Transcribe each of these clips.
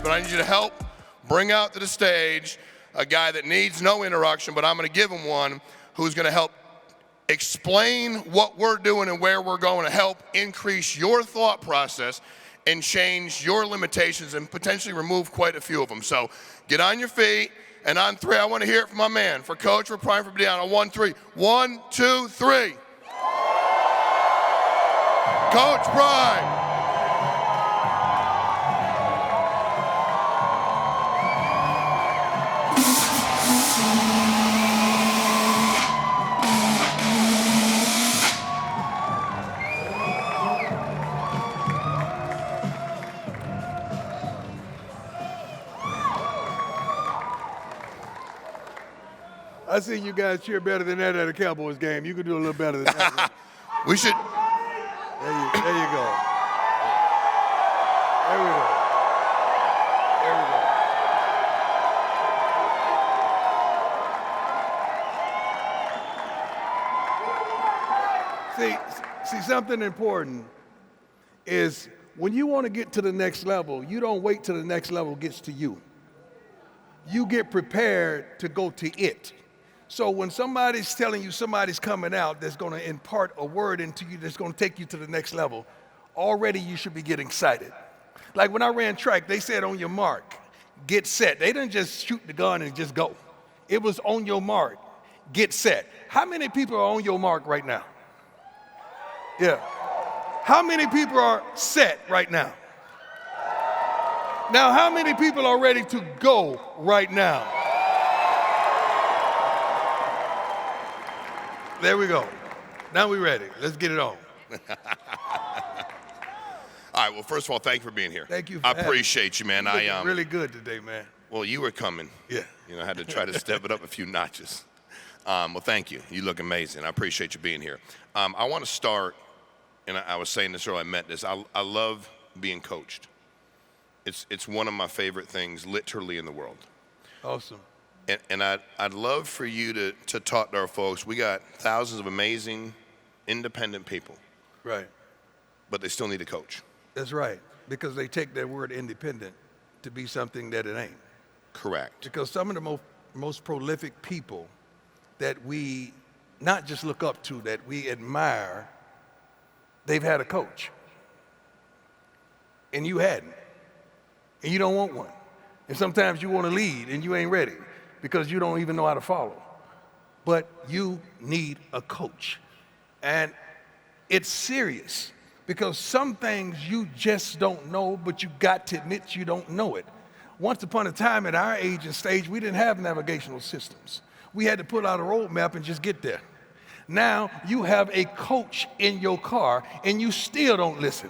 but I need you to help bring out to the stage a guy that needs no introduction, but I'm going to give him one who's going to help explain what we're doing and where we're going to help increase your thought process and change your limitations and potentially remove quite a few of them. So get on your feet, and on three, I want to hear it from my man, for Coach, for Prime, for Deion. On 1, 3. 1, 2, 3. Coach Prime. I seen you guys cheer better than that at a Cowboys game. You could do a little better than that. We should. There you go. There we go. See, something important is when you want to get to the next level, you don't wait till the next level gets to you. You get prepared to go to it. So when somebody's telling you somebody's coming out that's going to impart a word into you that's going to take you to the next level, already you should be getting excited. Like when I ran track, they said on your mark, get set. They didn't just shoot the gun and just go. It was on your mark, get set. How many people are on your mark right now? Yeah. How many people are set right now? Now, how many people are ready to go right now? There we go. Now we're ready. Let's get it on. All right, well, first of all, thank you for being here. Thank you. I appreciate you, man. You're looking really good today, man. Well, you were coming. Yeah. I had to try to step it up a few notches. Well, thank you. You look amazing. I appreciate you being here. I want to start, and I was saying this earlier, I meant this. I love being coached. It's one of my favorite things, literally, in the world. Awesome. And I'd love for you to talk to our folks. We got thousands of amazing, independent people. Right. But they still need a coach. That's right, because they take that word independent to be something that it ain't. Correct. Because some of the most prolific people that we not just look up to, that we admire, they've had a coach. And you hadn't. And you don't want one. And sometimes you want to lead and you ain't ready because you don't even know how to follow. But you need a coach. And it's serious because some things you just don't know, but you got to admit you don't know it. Once upon a time at our age and stage, we didn't have navigational systems. We had to pull out a road map and just get there. Now you have a coach in your car and you still don't listen.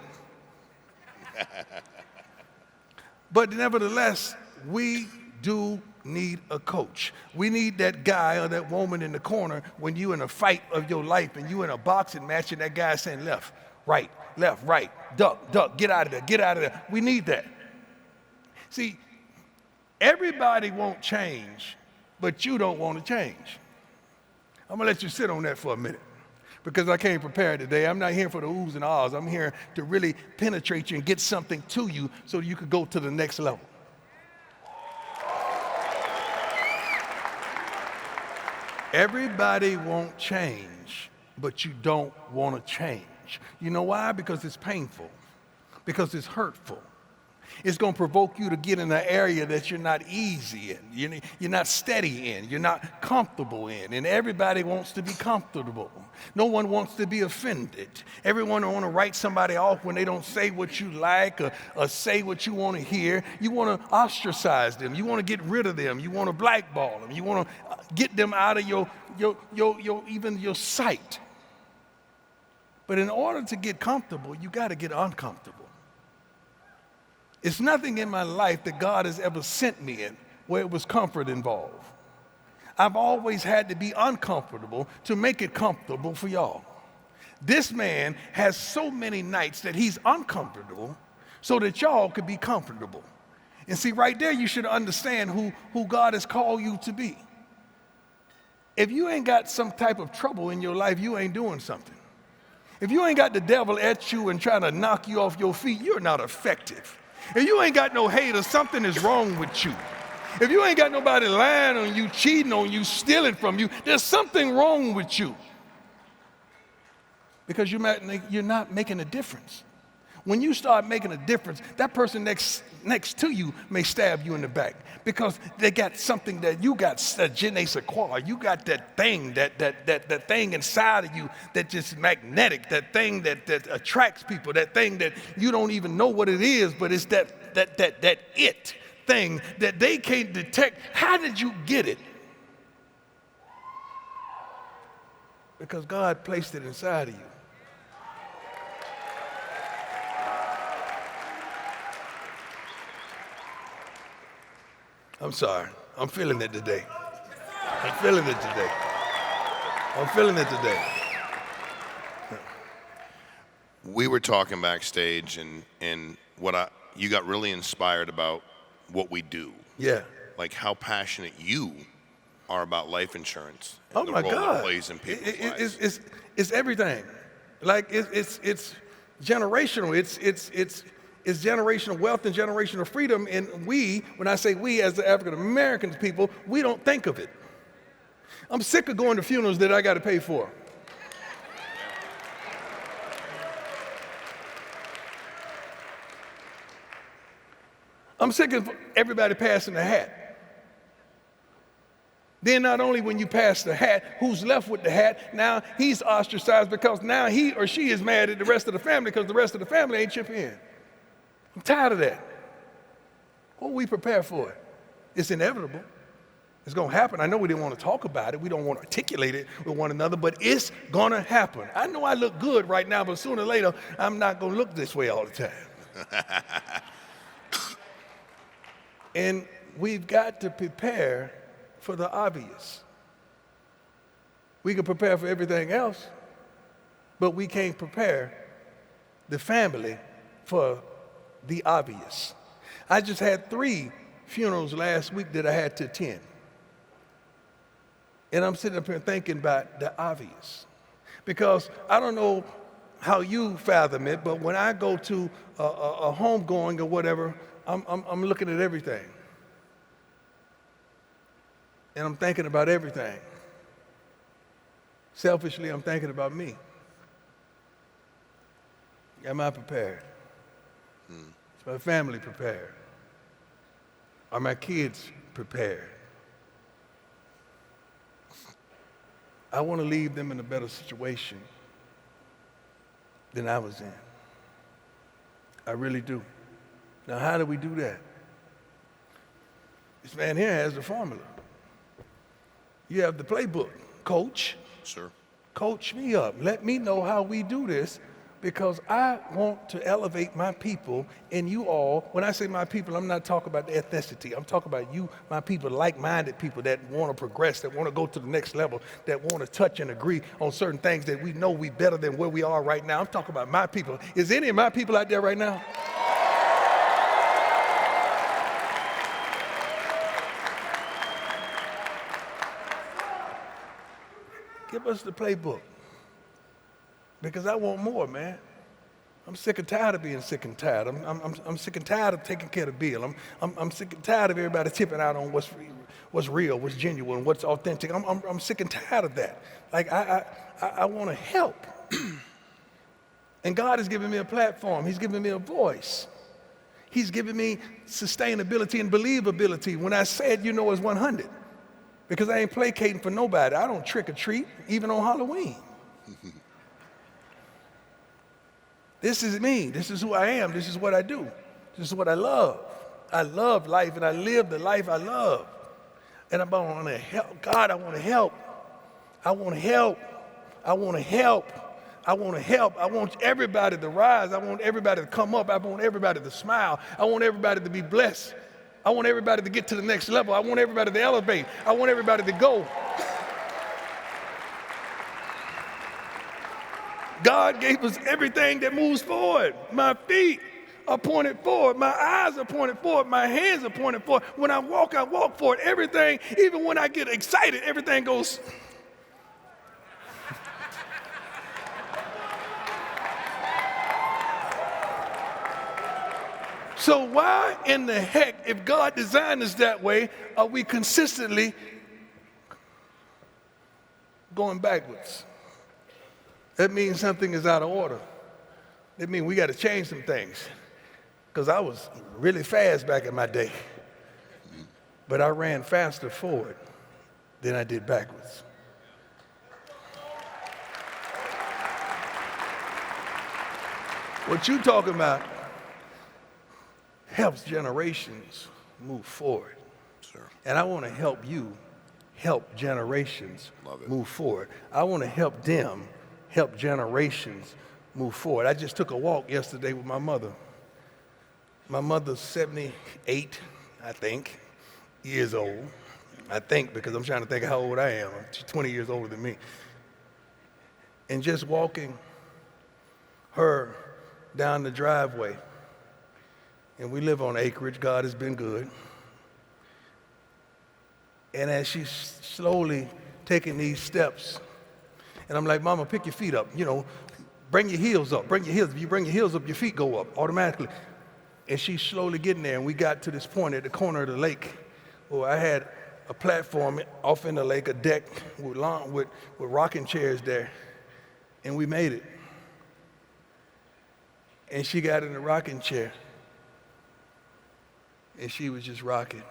But nevertheless, we do need a coach. We need that guy or that woman in the corner when you in a fight of your life and you in a boxing match and that guy saying left, right, duck, get out of there, get out of there. We need that. See, everybody won't change, but you don't want to change. I'm gonna let you sit on that for a minute because I came prepared today. I'm not here for the oohs and ahs. I'm here to really penetrate you and get something to you so you could go to the next level. Everybody won't change, but you don't want to change. You know why? Because it's painful, because it's hurtful. It's going to provoke you to get in an area that you're not easy in, you're not steady in, you're not comfortable in, and everybody wants to be comfortable. No one wants to be offended. Everyone wants to write somebody off when they don't say what you like or say what you want to hear. You want to ostracize them. You want to get rid of them. You want to blackball them. You want to get them out of your even your sight. But in order to get comfortable, you got to get uncomfortable. It's nothing in my life that God has ever sent me in where it was comfort involved. I've always had to be uncomfortable to make it comfortable for y'all. This man has so many nights that he's uncomfortable so that y'all could be comfortable. And see, right there, you should understand who God has called you to be. If you ain't got some type of trouble in your life, you ain't doing something. If you ain't got the devil at you and trying to knock you off your feet, you're not effective. If you ain't got no haters, something is wrong with you. If you ain't got nobody lying on you, cheating on you, stealing from you, there's something wrong with you. Because you're not making a difference. When you start making a difference, that person next to you may stab you in the back because they got something that you got, je ne sais quoi. You got that thing, that thing inside of you that just magnetic, that thing that attracts people, that thing that you don't even know what it is, but it's that it thing that they can't detect. How did you get it? Because God placed it inside of you. I'm sorry. I'm feeling it today. I'm feeling it today. I'm feeling it today. We were talking backstage, and you got really inspired about what we do. Yeah. Like how passionate you are about life insurance. Oh And my the role God. it plays in people's lives. It's everything. Like it's generational. It's generational wealth and generational freedom. And when I say we as the African American people, we don't think of it. I'm sick of going to funerals that I got to pay for. I'm sick of everybody passing the hat. Then not only when you pass the hat, who's left with the hat, now he's ostracized because now he or she is mad at the rest of the family because the rest of the family ain't chipping in. I'm tired of that. What we prepare for it? It's inevitable. It's going to happen. I know we didn't want to talk about it. We don't want to articulate it with one another, but it's going to happen. I know I look good right now, but sooner or later, I'm not going to look this way all the time. And we've got to prepare for the obvious. We can prepare for everything else, but we can't prepare the family for the obvious. I just had 3 funerals last week that I had to attend. And I'm sitting up here thinking about the obvious. Because I don't know how you fathom it, but when I go to a homegoing or whatever, I'm looking at everything. And I'm thinking about everything. Selfishly, I'm thinking about me. Am I prepared? Is my family prepared? Are my kids prepared? I want to leave them in a better situation than I was in. I really do. Now, how do we do that? This man here has the formula. You have the playbook. Coach. Sir. Coach me up. Let me know how we do this, because I want to elevate my people and you all. When I say my people, I'm not talking about the ethnicity. I'm talking about you, my people, like-minded people that want to progress, that want to go to the next level, that want to touch and agree on certain things that we know we better than where we are right now. I'm talking about my people. Is any of my people out there right now? Give us the playbook, because I want more, man. I'm sick and tired of being sick and tired. I'm sick and tired of taking care of the bill. I'm sick and tired of everybody tipping out on what's real, what's genuine, what's authentic. I'm sick and tired of that. Like I want to help, and God has given me a platform. He's given me a voice. He's given me sustainability and believability. When I said, it's 100. Because I ain't placating for nobody. I don't trick or treat, even on Halloween. This is me. This is who I am. This is what I do. This is what I love. I love life, and I live the life I love. And I want to help. God, I want to help. I want to help. I want to help. I want to help. I want everybody to rise. I want everybody to come up. I want everybody to smile. I want everybody to be blessed. I want everybody to get to the next level. I want everybody to elevate. I want everybody to go. God gave us everything that moves forward. My feet are pointed forward. My eyes are pointed forward. My hands are pointed forward. When I walk forward. Everything, even when I get excited, everything goes. So why in the heck, if God designed us that way, are we consistently going backwards? That means something is out of order. That means we got to change some things. Because I was really fast back in my day. But I ran faster forward than I did backwards. What you talking about helps generations move forward. Sure. And I want to help you help generations Love it. move forward. I want to help them help generations move forward. I just took a walk yesterday with my mother. My mother's 78, I think, years old. I think, because I'm trying to think of how old I am. She's 20 years older than me. And just walking her down the driveway, and we live on acreage. God has been good. And as she's slowly taking these steps, and I'm like, Mama, pick your feet up. You know, bring your heels up. Bring your heels. If you bring your heels up, your feet go up automatically. And she's slowly getting there, and we got to this point at the corner of the lake where I had a platform off in the lake, a deck with rocking chairs there, and we made it. And she got in the rocking chair, and she was just rocking.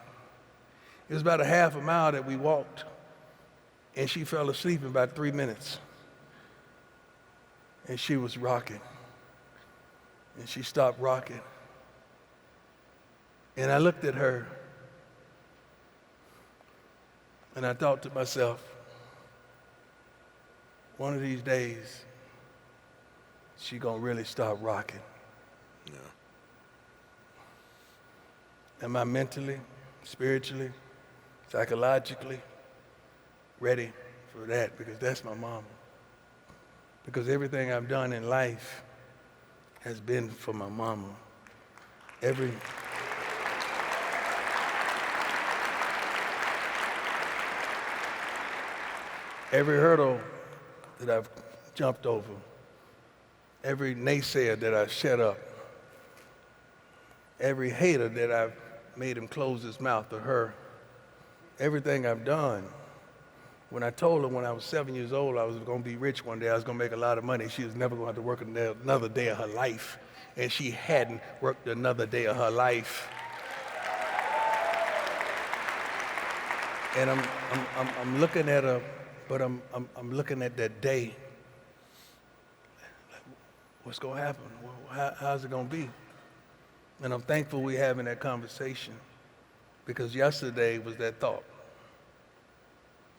It was about a half a mile that we walked, and she fell asleep in about 3 minutes. And she was rocking, and she stopped rocking. And I looked at her, and I thought to myself, one of these days, she gonna really start rocking. Yeah. Am I mentally, spiritually, psychologically ready for that? Because that's my mama. Because everything I've done in life has been for my mama. Every hurdle that I've jumped over, every naysayer that I've shut up, every hater that I've made him close his mouth or her, everything I've done. When I told her when I was 7 years old I was going to be rich one day, I was going to make a lot of money, she was never going to have to work another day of her life. And she hadn't worked another day of her life. And I'm looking at her, but I'm looking at that day. What's going to happen? How's it going to be? And I'm thankful we're having that conversation, because yesterday was that thought.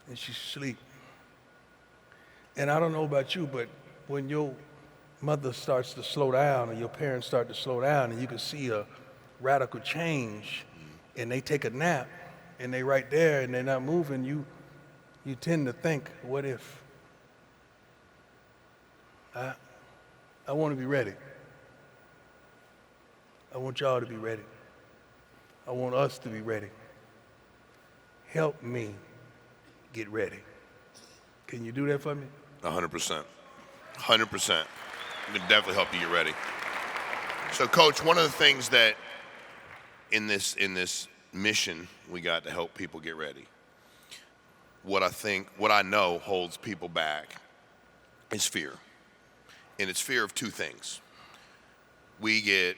And she's asleep. And I don't know about you, but when your mother starts to slow down, or your parents start to slow down, and you can see a radical change, and they take a nap, and they right there, and they're not moving, you tend to think, what if? I want to be ready. I want y'all to be ready. I want us to be ready. Help me get ready. Can you do that for me? 100%. 100%. We can definitely help you get ready. So, Coach, one of the things that in this mission we got to help people get ready, what I know holds people back is fear. And it's fear of two things. We get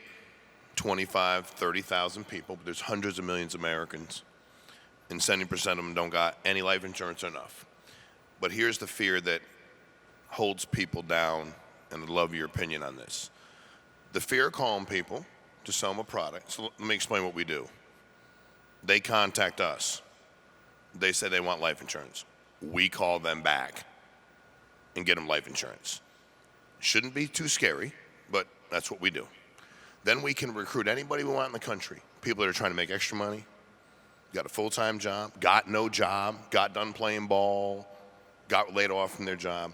25, 30,000 people, but there's hundreds of millions of Americans, and 70% of them don't got any life insurance or enough. But here's the fear that holds people down, and I'd love your opinion on this. The fear of calling people to sell them a product. So let me explain what we do. They contact us. They say they want life insurance. We call them back and get them life insurance. Shouldn't be too scary, but that's what we do. Then we can recruit anybody we want in the country. People that are trying to make extra money, got a full-time job, got no job, got done playing ball, got laid off from their job.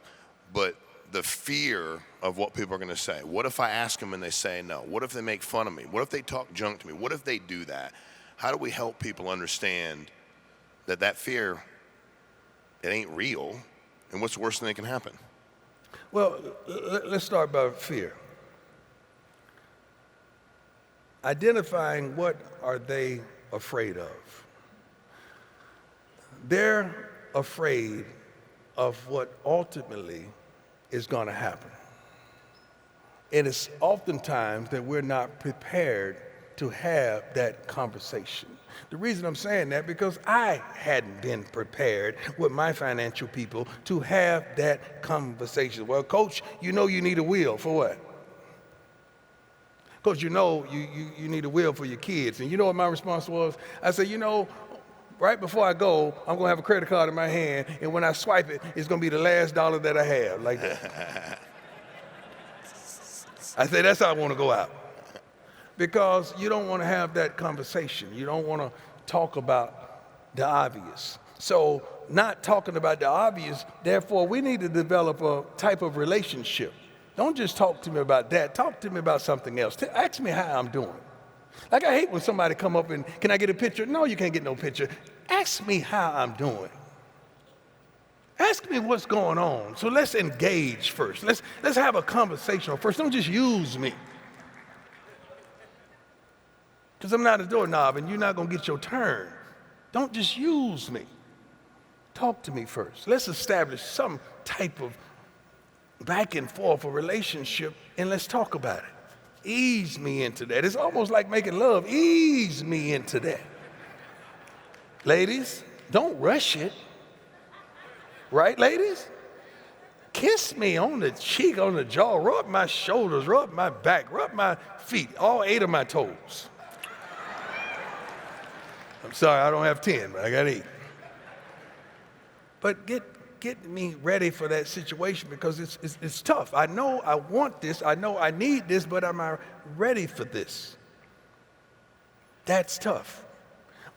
But the fear of what people are going to say. What if I ask them and they say no? What if they make fun of me? What if they talk junk to me? What if they do that? How do we help people understand that fear, it ain't real, and what's the worst thing that can happen? Well, let's start by fear. identifying what are they afraid of. They're afraid of what ultimately is going to happen. And it's oftentimes that we're not prepared to have that conversation. The reason I'm saying that because I hadn't been prepared with my financial people to have that conversation. Well, coach, you know you need a will for what? Coach, you know you need a will for your kids. And you know what my response was? I said, you know, right before I go, I'm going to have a credit card in my hand, and when I swipe it, it's going to be the last dollar that I have, like that. I say, that's how I want to go out. Because you don't want to have that conversation. You don't want to talk about the obvious. So not talking about the obvious, therefore we need to develop a type of relationship. Don't just talk to me about that. Talk to me about something else. Ask me how I'm doing. Like, I hate when somebody come up and, can I get a picture? No, you can't get no picture. Ask me how I'm doing. Ask me what's going on. So let's engage first. Let's have a conversation first. Don't just use me. Because I'm not a doorknob and you're not going to get your turn. Don't just use me. Talk to me first. Let's establish some type of back and forth, a relationship, and let's talk about it. Ease me into that. It's almost like making love. Ease me into that. Ladies, don't rush it. Right, ladies? Kiss me on the cheek, on the jaw, rub my shoulders, rub my back, rub my feet, all 8 of my toes. I'm sorry, I don't have 10, but I got 8. But get me ready for that situation because it's tough. I know I want this, I know I need this, but am I ready for this? That's tough.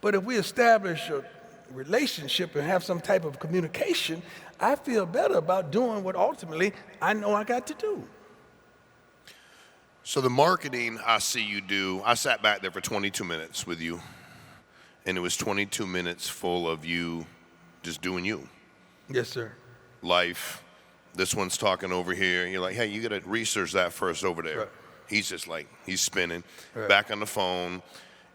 But if we establish a relationship and have some type of communication, I feel better about doing what ultimately I know I got to do. So the marketing I see you do, I sat back there for 22 minutes with you, and it was 22 minutes full of you just doing you. Yes, sir. Life. This one's talking over here, and you're like, hey, you got to research that first over there. Right. He's just like, he's spinning, right. Back on the phone,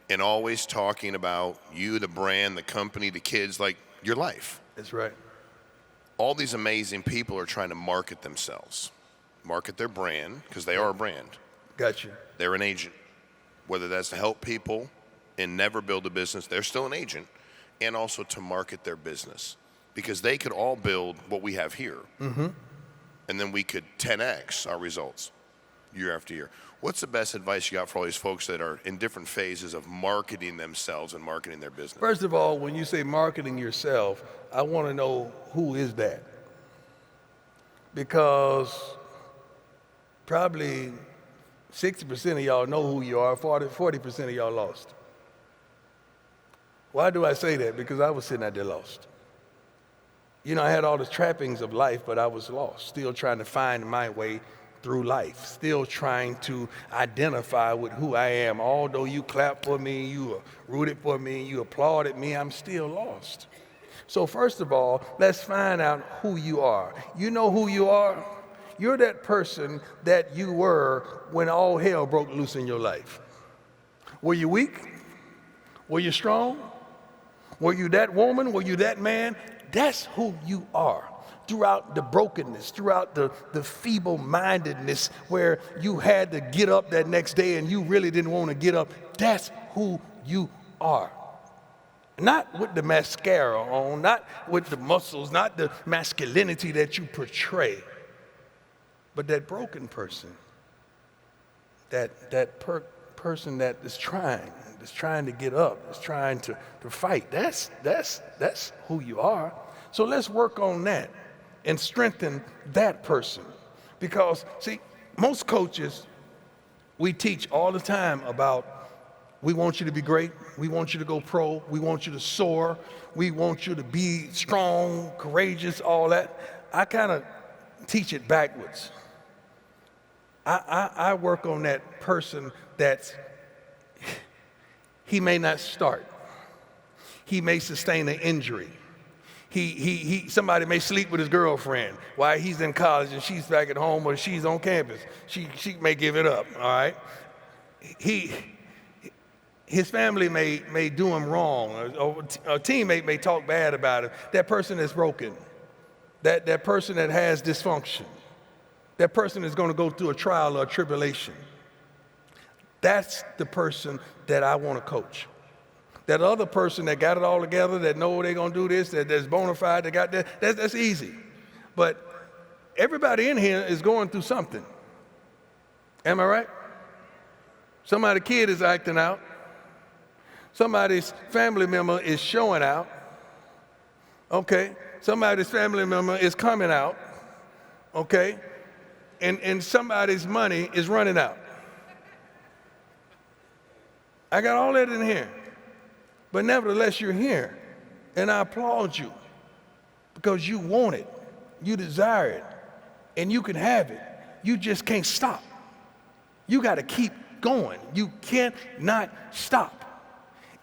and always talking about you, the brand, the company, the kids, like your life. That's right. All these amazing people are trying to market themselves, market their brand, because they are a brand. Got you. They're an agent. Whether that's to help people and never build a business, they're still an agent, and also to market their business. Because they could all build what we have here, and then we could 10x our results year after year. What's the best advice you got for all these folks that are in different phases of marketing themselves and marketing their business? First of all, when you say marketing yourself, I want to know who is that? Because probably 60% of y'all know who you are, 40% of y'all lost. Why do I say that? Because I was sitting out there lost. You know, I had all the trappings of life, but I was lost, still trying to find my way through life, still trying to identify with who I am. Although you clapped for me, you rooted for me, you applauded me, I'm still lost. So first of all, let's find out who you are. You know who you are? You're that person that you were when all hell broke loose in your life. Were you weak? Were you strong? Were you that woman? Were you that man? That's who you are. Throughout the brokenness, throughout the feeble-mindedness where you had to get up that next day and you really didn't want to get up, that's who you are. Not with the mascara on, not with the muscles, not the masculinity that you portray, but that broken person, that person that is trying to get up, is trying to fight. That's who you are. So let's work on that and strengthen that person. Because, see, most coaches, we teach all the time about we want you to be great, we want you to go pro, we want you to soar, we want you to be strong, courageous, all that. I kind of teach it backwards. I work on that person that's, he may not start. He may sustain an injury. Somebody may sleep with his girlfriend while he's in college and she's back at home or she's on campus. She may give it up, all right? his family may do him wrong, or a teammate may talk bad about him. That person is broken. That person that has dysfunction. That person is going to go through a trial or a tribulation. That's the person that I want to coach. That other person that got it all together, that know they're going to do this, that's bona fide, that got that's easy. But everybody in here is going through something. Am I right? Somebody's kid is acting out. Somebody's family member is showing out. Okay? Somebody's family member is coming out. Okay? And somebody's money is running out. I got all that in here. But nevertheless, you're here. And I applaud you because you want it. You desire it. And you can have it. You just can't stop. You got to keep going. You cannot stop.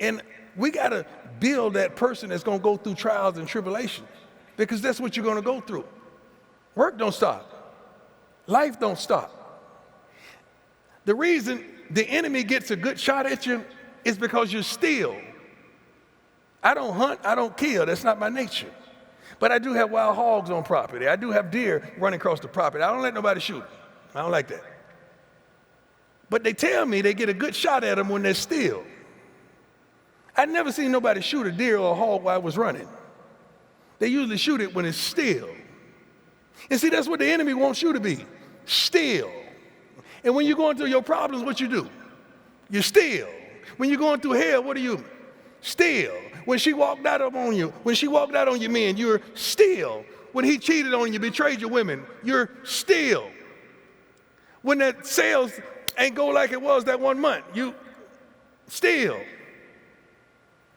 And we got to build that person that's going to go through trials and tribulations, because that's what you're going to go through. Work don't stop. Life don't stop. The reason the enemy gets a good shot at you is because you're still. I don't hunt, I don't kill. That's not my nature. But I do have wild hogs on property. I do have deer running across the property. I don't let nobody shoot. I don't like that. But they tell me they get a good shot at them when they're still. I never seen nobody shoot a deer or a hog while it was running. They usually shoot it when it's still. And see, that's what the enemy wants you to be, still. And when you're going through your problems, what you do? You're still. When you're going through hell, what do you? Still. When she walked out on you, when she walked out on your men, you're still. When he cheated on you, betrayed your women, you're still. When that sales ain't go like it was that 1 month, you still.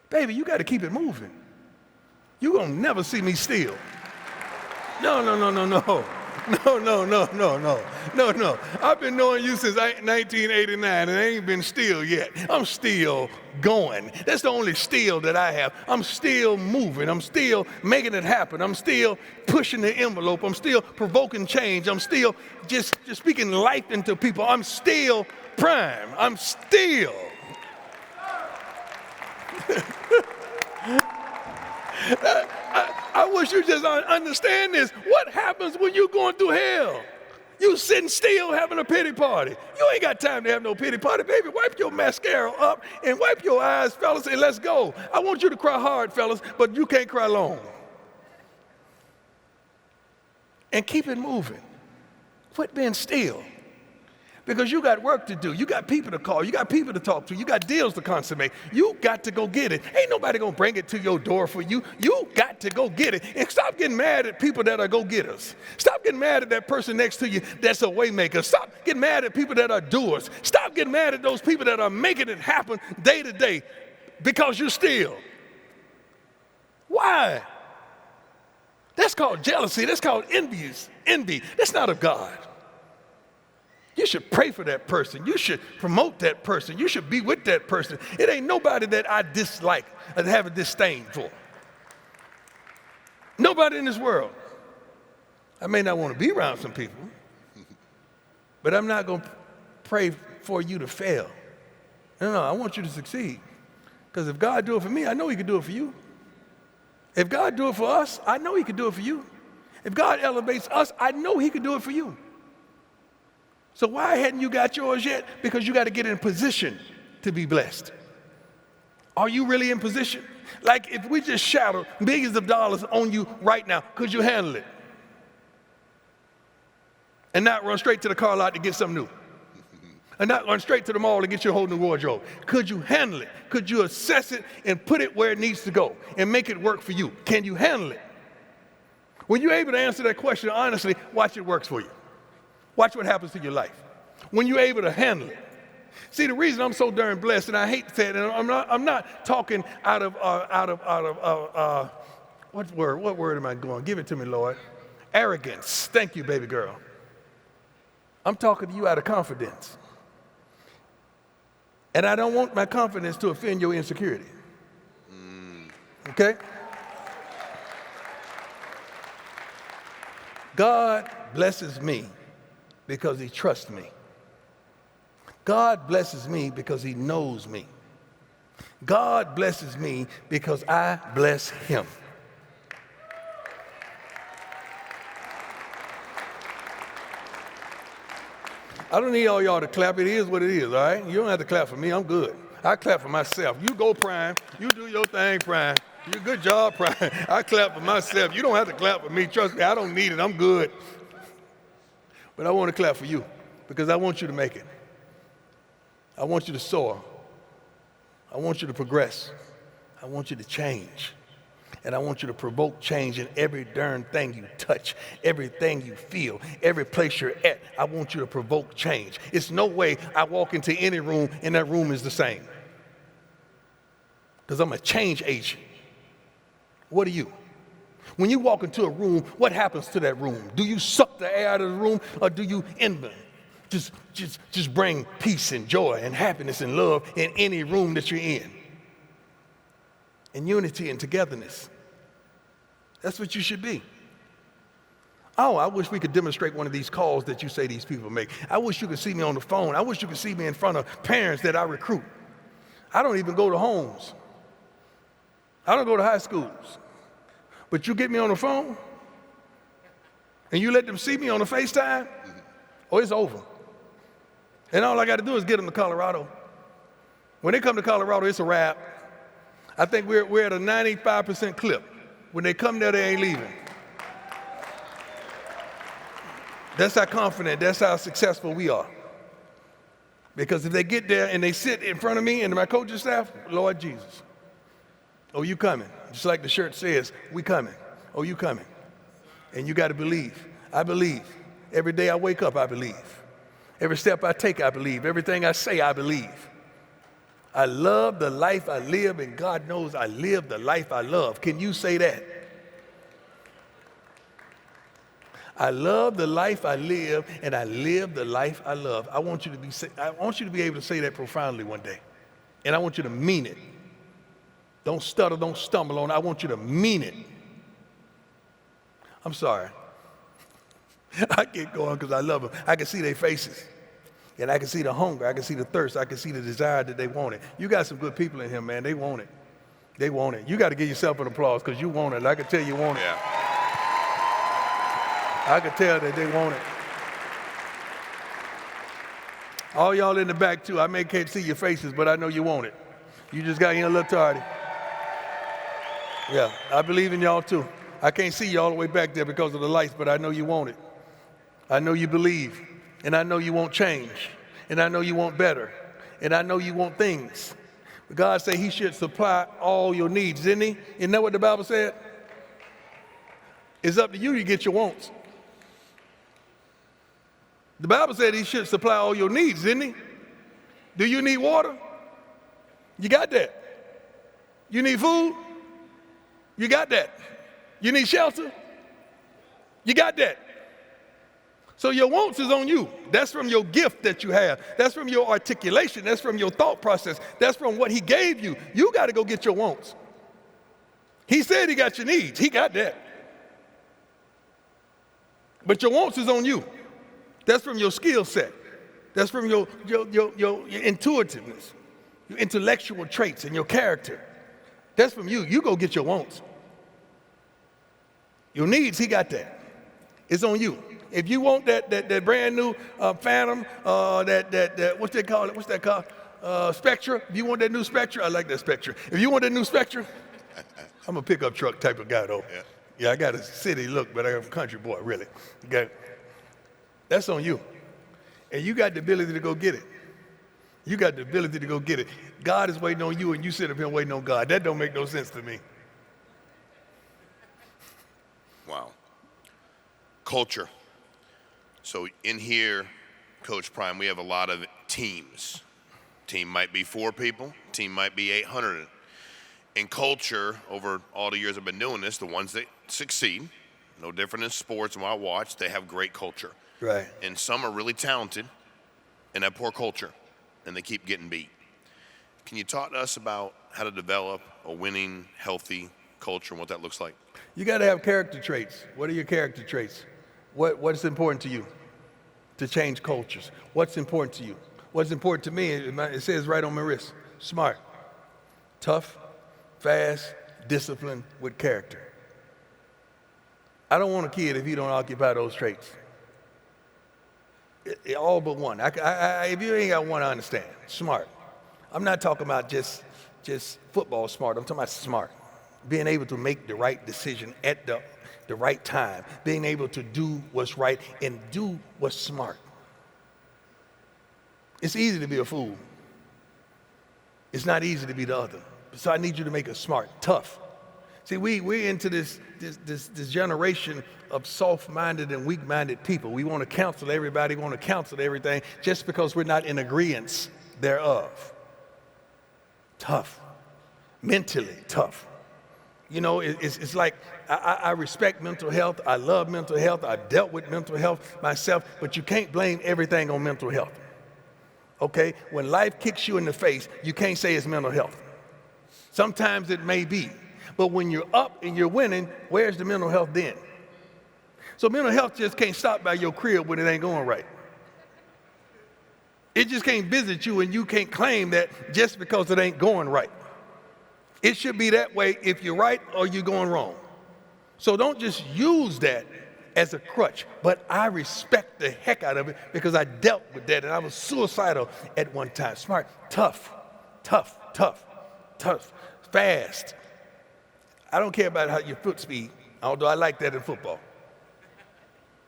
Baby, you got to keep it moving. You're going to never see me still. No. I've been knowing you since 1989, and I ain't been still yet. I'm still going. That's the only still that I have. I'm still moving. I'm still making it happen. I'm still pushing the envelope. I'm still provoking change. I'm still just speaking life into people. I'm still prime. I'm still. I wish you just understand this. What happens when you're going through hell? You sitting still having a pity party. You ain't got time to have no pity party. Baby, wipe your mascara up and wipe your eyes, fellas, and let's go. I want you to cry hard, fellas, but you can't cry long. And keep it moving. Quit being still. Because you got work to do. You got people to call. You got people to talk to. You got deals to consummate. You got to go get it. Ain't nobody going to bring it to your door for you. You got to go get it. And stop getting mad at people that are go-getters. Stop getting mad at that person next to you that's a way maker. Stop getting mad at people that are doers. Stop getting mad at those people that are making it happen day to day because you're still. Why? That's called jealousy. That's called envy. That's not of God. You should pray for that person. You should promote that person. You should be with that person. It ain't nobody that I dislike and have a disdain for. Nobody in this world. I may not want to be around some people, but I'm not going to pray for you to fail. No, I want you to succeed. Because if God do it for me, I know he can do it for you. If God do it for us, I know he can do it for you. If God elevates us, I know he can do it for you. So why hadn't you got yours yet? Because you got to get in position to be blessed. Are you really in position? Like if we just showered millions of dollars on you right now, could you handle it? And not run straight to the car lot to get something new? And not run straight to the mall to get your whole new wardrobe? Could you handle it? Could you assess it and put it where it needs to go and make it work for you? Can you handle it? When you're able to answer that question honestly, watch it works for you. Watch what happens to your life when you're able to handle it. See, the reason I'm so darn blessed, and I hate to say it, and I'm not talking out of what word am I going? Give it to me, Lord. Arrogance. Thank you, baby girl. I'm talking to you out of confidence. And I don't want my confidence to offend your insecurity. Okay? God blesses me because he trusts me. God blesses me because he knows me. God blesses me because I bless him. I don't need all y'all to clap. It is what it is, all right? You don't have to clap for me. I'm good. I clap for myself. You go, Prime. You do your thing, Prime. You good job, Prime. I clap for myself. You don't have to clap for me. Trust me, I don't need it. I'm good. But I want to clap for you because I want you to make it. I want you to soar. I want you to progress. I want you to change. And I want you to provoke change in every darn thing you touch, everything you feel, every place you're at. I want you to provoke change. It's no way I walk into any room and that room is the same. Because I'm a change agent. What are you? When you walk into a room, what happens to that room? Do you suck the air out of the room or do you just bring peace and joy and happiness and love in any room that you're in? And unity and togetherness. That's what you should be. Oh, I wish we could demonstrate one of these calls that you say these people make. I wish you could see me on the phone. I wish you could see me in front of parents that I recruit. I don't even go to homes. I don't go to high schools. But you get me on the phone and you let them see me on the FaceTime, oh, it's over. And all I got to do is get them to Colorado. When they come to Colorado, it's a wrap. I think we're at a 95% clip. When they come there, they ain't leaving. That's how confident, that's how successful we are. Because if they get there and they sit in front of me and my coaching staff, Lord Jesus, oh, you coming. Just like the shirt says, we coming. Oh, you coming. And you got to believe. I believe. Every day I wake up, I believe. Every step I take, I believe. Everything I say, I believe. I love the life I live, and God knows I live the life I love. Can you say that? I love the life I live, and I live the life I love. I want you to be able to say that profoundly one day. And I want you to mean it. Don't stutter, don't stumble on it. I want you to mean it. I'm sorry. I get going because I love them. I can see their faces. And I can see the hunger, I can see the thirst, I can see the desire that they want it. You got some good people in here, man. They want it. They want it. You got to give yourself an applause because you want it. I can tell you want it. Yeah. I can tell that they want it. All y'all in the back, too. I can't see your faces, but I know you want it. You just got here a little tardy. Yeah, I believe in y'all, too. I can't see you all the way back there because of the lights, but I know you want it. I know you believe. And I know you want change. And I know you want better. And I know you want things. But God said he should supply all your needs, didn't he? Isn't that what the Bible said? It's up to you to get your wants. The Bible said he should supply all your needs, didn't he? Do you need water? You got that. You need food? You got that. You need shelter? You got that. So your wants is on you. That's from your gift that you have. That's from your articulation. That's from your thought process. That's from what he gave you. You got to go get your wants. He said he got your needs. He got that. But your wants is on you. That's from your skill set. That's from your intuitiveness, your intellectual traits and your character. That's from you. You go get your wants. Your needs, he got that. It's on you. If you want that brand new Phantom, what's they call it? What's that called? Spectra. If you want that new Spectra, I like that Spectra. If you want that new Spectra, I'm a pickup truck type of guy though. Yeah, I got a city look, but I'm a country boy, really. Okay. That's on you. And you got the ability to go get it. You got the ability to go get it. God is waiting on you and you sit up here waiting on God. That don't make no sense to me. Wow. Culture. So in here, Coach Prime, we have a lot of teams. Team might be 4 people. Team might be 800. In culture, over all the years I've been doing this, the ones that succeed, no different in sports and what I watch, they have great culture. Right. And some are really talented and have poor culture, and they keep getting beat. Can you talk to us about how to develop a winning, healthy culture and what that looks like? You got to have character traits. What are your character traits? What's important to you to change cultures? What's important to you? What's important to me, it says right on my wrist, smart. Tough, fast, disciplined with character. I don't want a kid if he don't occupy those traits. All but one. If you ain't got one, I understand. Smart. I'm not talking about just football smart. I'm talking about smart. Being able to make the right decision at the right time. Being able to do what's right and do what's smart. It's easy to be a fool. It's not easy to be the other. So I need you to make it smart, tough. See, we're into this generation of soft-minded and weak-minded people. We want to counsel everybody, we want to counsel everything just because we're not in agreement thereof. Tough. Mentally tough. You know, it's like I respect mental health. I love mental health. I've dealt with mental health myself, but you can't blame everything on mental health. Okay? When life kicks you in the face, you can't say it's mental health. Sometimes it may be. But when you're up and you're winning, where's the mental health then? So mental health just can't stop by your crib when it ain't going right. It just can't visit you and you can't claim that just because it ain't going right. It should be that way if you're right or you're going wrong. So don't just use that as a crutch, but I respect the heck out of it because I dealt with that and I was suicidal at one time. Smart, tough, fast. I don't care about how your foot speed, although I like that in football.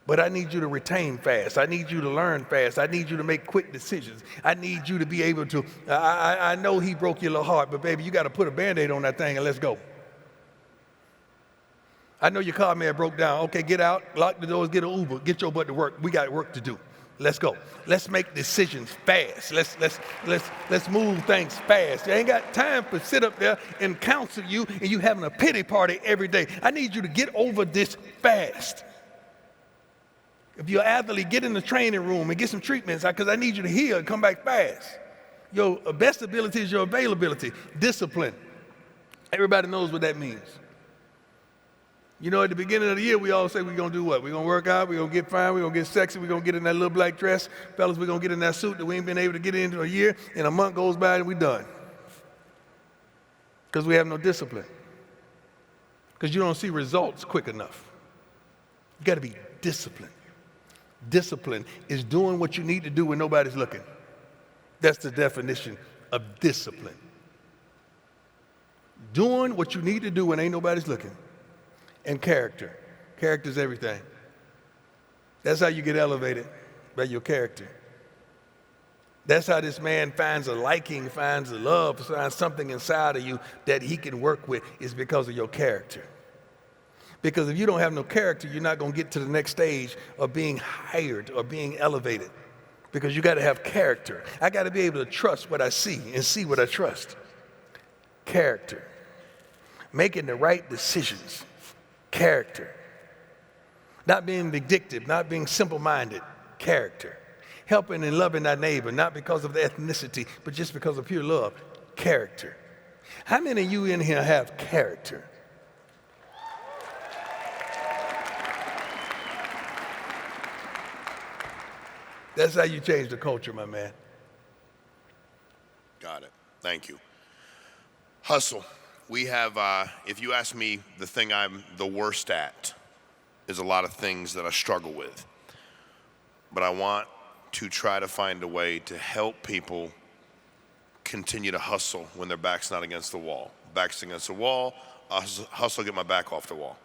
But I need you to retain fast. I need you to learn fast. I need you to make quick decisions. I need you to be able to, I know he broke your little heart, but baby, you got to put a Band-Aid on that thing and let's go. I know your car may have broke down. Okay, get out, lock the doors, get an Uber, get your butt to work. We got work to do. Let's go. Let's make decisions fast. Let's move things fast. You ain't got time to sit up there and counsel you and you having a pity party every day. I need you to get over this fast. If you're an athlete, get in the training room and get some treatments because I need you to heal and come back fast. Your best ability is your availability. Discipline. Everybody knows what that means. You know, at the beginning of the year, we all say we're going to do what? We're going to work out, we're going to get fine, we're going to get sexy, we're going to get in that little black dress. Fellas, we're going to get in that suit that we ain't been able to get into a year, and a month goes by and we're done. Because we have no discipline. Because you don't see results quick enough. You got to be disciplined. Discipline is doing what you need to do when nobody's looking. That's the definition of discipline. Doing what you need to do when ain't nobody's looking. And character. Character is everything. That's how you get elevated, by your character. That's how this man finds a liking, finds a love, finds something inside of you that he can work with, is because of your character. Because if you don't have no character, you're not going to get to the next stage of being hired or being elevated. Because you got to have character. I got to be able to trust what I see and see what I trust. Character. Making the right decisions. Character. Not being vindictive, not being simple-minded. Character. Helping and loving thy neighbor, not because of the ethnicity, but just because of pure love. Character. How many of you in here have character? That's how you change the culture, my man. Got it. Thank you. Hustle. We have, if you ask me, the thing I'm the worst at is a lot of things that I struggle with. But I want to try to find a way to help people continue to hustle when their back's not against the wall. Back's against the wall, I hustle, get my back off the wall.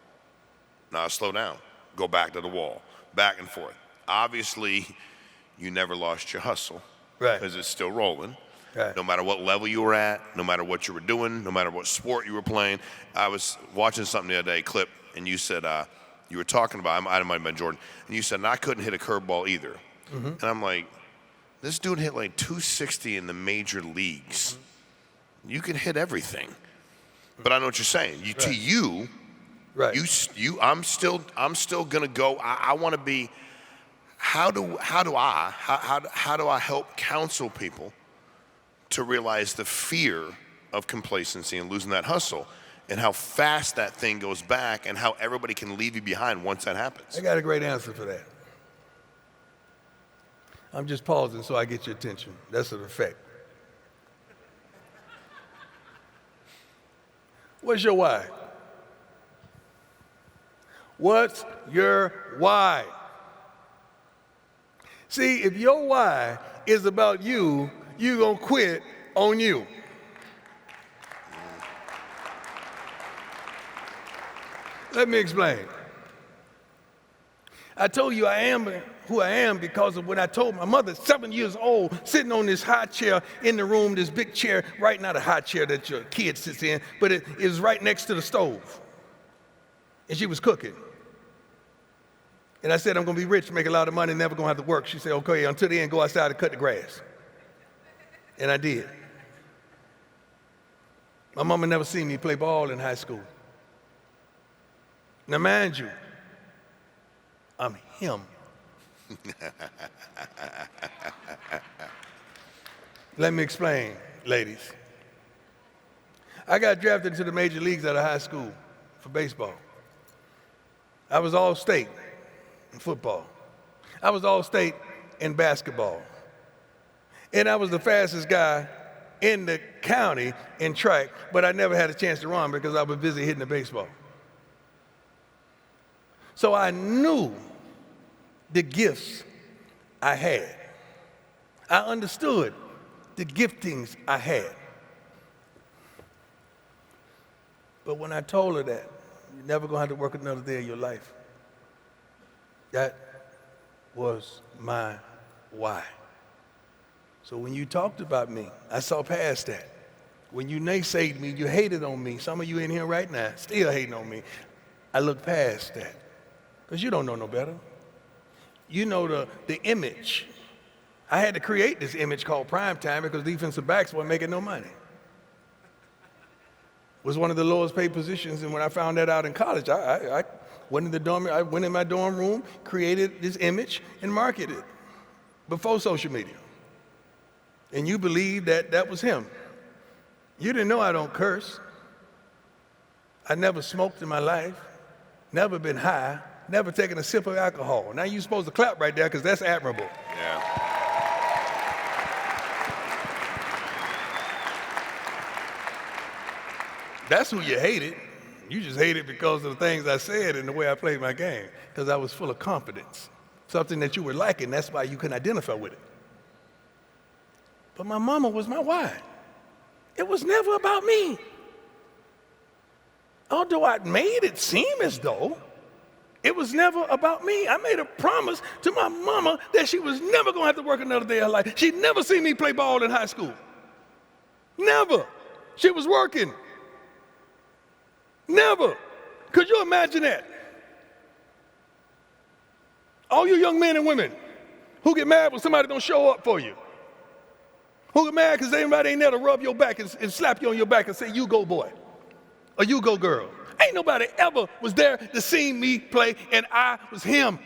Now I slow down, go back to the wall, back and forth. Obviously, you never lost your hustle, right? Because it's still rolling. Right. No matter what level you were at, no matter what you were doing, no matter what sport you were playing. I was watching something the other day, clip, and you said, you were talking about, I might have been Jordan, and you said, and I couldn't hit a curveball either. Mm-hmm. And I'm like, this dude hit like 260 in the major leagues. Mm-hmm. You can hit everything. But I know what you're saying. Right. To you, right. I'm still gonna go. I want to be. How do I help counsel people to realize the fear of complacency and losing that hustle, and how fast that thing goes back, and how everybody can leave you behind once that happens? I got a great answer for that. I'm just pausing so I get your attention. That's an effect. What's your why? What's your why? See, if your why is about you, you're going to quit on you. Let me explain. I told you I am who I am because of what I told my mother, 7 years old, sitting on this high chair in the room, this big chair, right, not a high chair that your kid sits in, but it is right next to the stove. And she was cooking. And I said, I'm going to be rich, make a lot of money, never going to have to work. She said, okay, until the end, go outside and cut the grass. And I did. My mama never seen me play ball in high school. Now, mind you, I'm him. Let me explain, ladies. I got drafted into the major leagues out of high school for baseball. I was all state in football. I was all state in basketball. And I was the fastest guy in the county in track, but I never had a chance to run because I was busy hitting the baseball. So I knew the gifts I had. I understood the giftings I had. But when I told her that, you're never going to have to work another day of your life, that was my why. So when you talked about me, I saw past that. When you naysayed me, you hated on me. Some of you in here right now still hating on me. I looked past that because you don't know no better. You know the image. I had to create this image called prime time because defensive backs weren't making no money. It was one of the lowest paid positions, and when I found that out in college, I went in the dorm. I went in my dorm room, created this image, and marketed it before social media. And you believed that that was him. You didn't know I don't curse. I never smoked in my life, never been high, never taken a sip of alcohol. Now you're supposed to clap right there because that's admirable. Yeah. That's who you hated. You just hated because of the things I said and the way I played my game, because I was full of confidence, something that you were lacking. That's why you couldn't identify with it. But my mama was my why. It was never about me. Although I made it seem as though it was never about me. I made a promise to my mama that she was never going to have to work another day of her life. She'd never seen me play ball in high school. Never. She was working. Never. Could you imagine that? All you young men and women who get mad when somebody don't show up for you. Who get mad because anybody ain't there to rub your back and slap you on your back and say, you go boy, or you go girl. Ain't nobody ever was there to see me play, and I was him.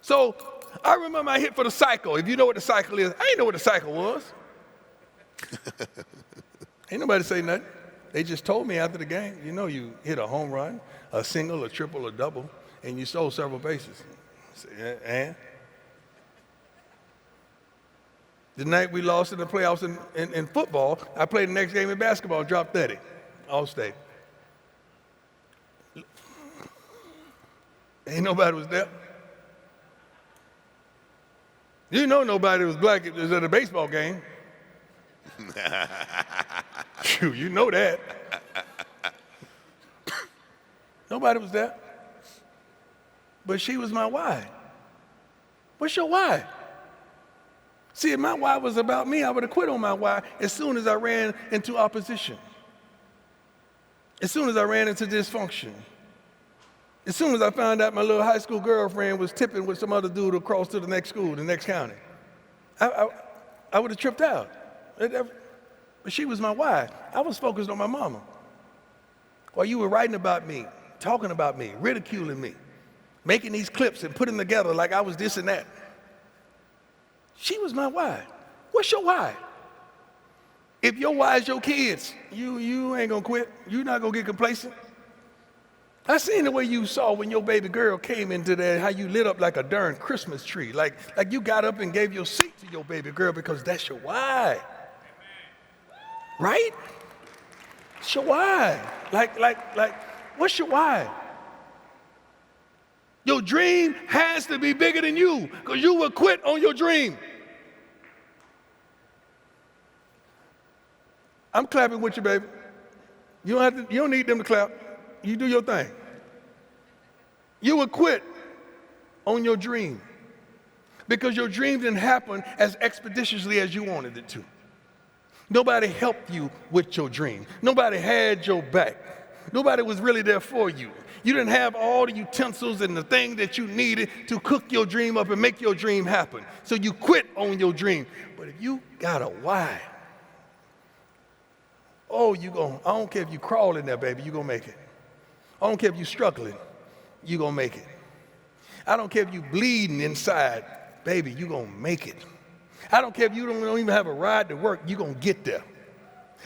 So I remember I hit for the cycle. If you know what the cycle is, I didn't know what the cycle was. Ain't nobody say nothing. They just told me after the game, you know, you hit a home run, a single, a triple, a double, and you stole several bases. I said, and? The night we lost in the playoffs in football, I played the next game in basketball, dropped 30, all state. Ain't nobody was there. You know nobody was black at a baseball game. Shoot, you know that. Nobody was there. But she was my why. What's your why? See, if my why was about me, I would have quit on my why as soon as I ran into opposition. As soon as I ran into dysfunction. As soon as I found out my little high school girlfriend was tipping with some other dude across to the next school, the next county. I would have tripped out. But she was my why. I was focused on my mama. While you were writing about me, talking about me, ridiculing me, making these clips and putting them together like I was this and that. She was my why. What's your why? If your why is your kids, you ain't gonna quit. You're not gonna get complacent. I seen the way you saw when your baby girl came into there, how you lit up like a darn Christmas tree. Like you got up and gave your seat to your baby girl because that's your why. Right? What's your why? What's your why? Your dream has to be bigger than you, because you will quit on your dream. I'm clapping with you, baby. You don't need them to clap. You do your thing. You will quit on your dream because your dream didn't happen as expeditiously as you wanted it to. Nobody helped you with your dream. Nobody had your back. Nobody was really there for you. You didn't have all the utensils and the thing that you needed to cook your dream up and make your dream happen. So you quit on your dream. But if you got a why, oh, I don't care if you crawl in there, baby, you're going to make it. I don't care if you're struggling, you're going to make it. I don't care if you're bleeding inside, baby, you're going to make it. I don't care if you don't even have a ride to work, you're going to get there.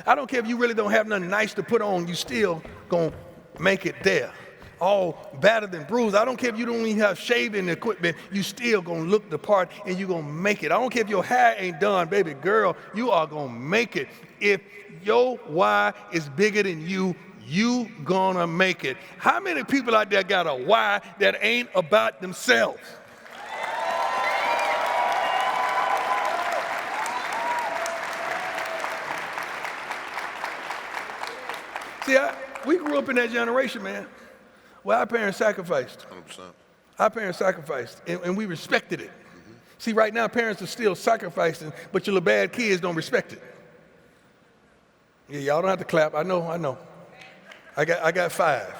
I don't care if you really don't have nothing nice to put on, you still going to make it there. All battered and bruised. I don't care if you don't even have shaving equipment, you still going to look the part and you're going to make it. I don't care if your hair ain't done, baby girl, you are going to make it. If your why is bigger than you, you gonna make it. How many people out there got a why that ain't about themselves? See, we grew up in that generation, man, where our parents sacrificed. 100%. Our parents sacrificed, and we respected it. Mm-hmm. See, right now, parents are still sacrificing, but your little bad kids don't respect it. Yeah, y'all don't have to clap. I know. I got 5.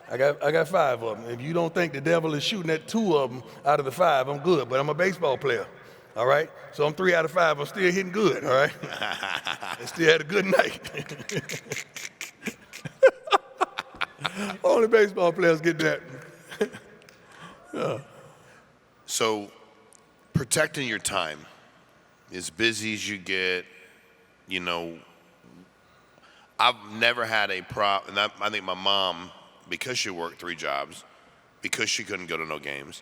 I got 5 of them. If you don't think the devil is shooting at 2 of them out of the 5, I'm good. But I'm a baseball player, all right? So I'm 3 out of 5. I'm still hitting good, all right? I still had a good night. Only baseball players get that. Yeah. So protecting your time, as busy as you get, I've never had a problem, and I think my mom, because she worked 3 jobs, because she couldn't go to no games,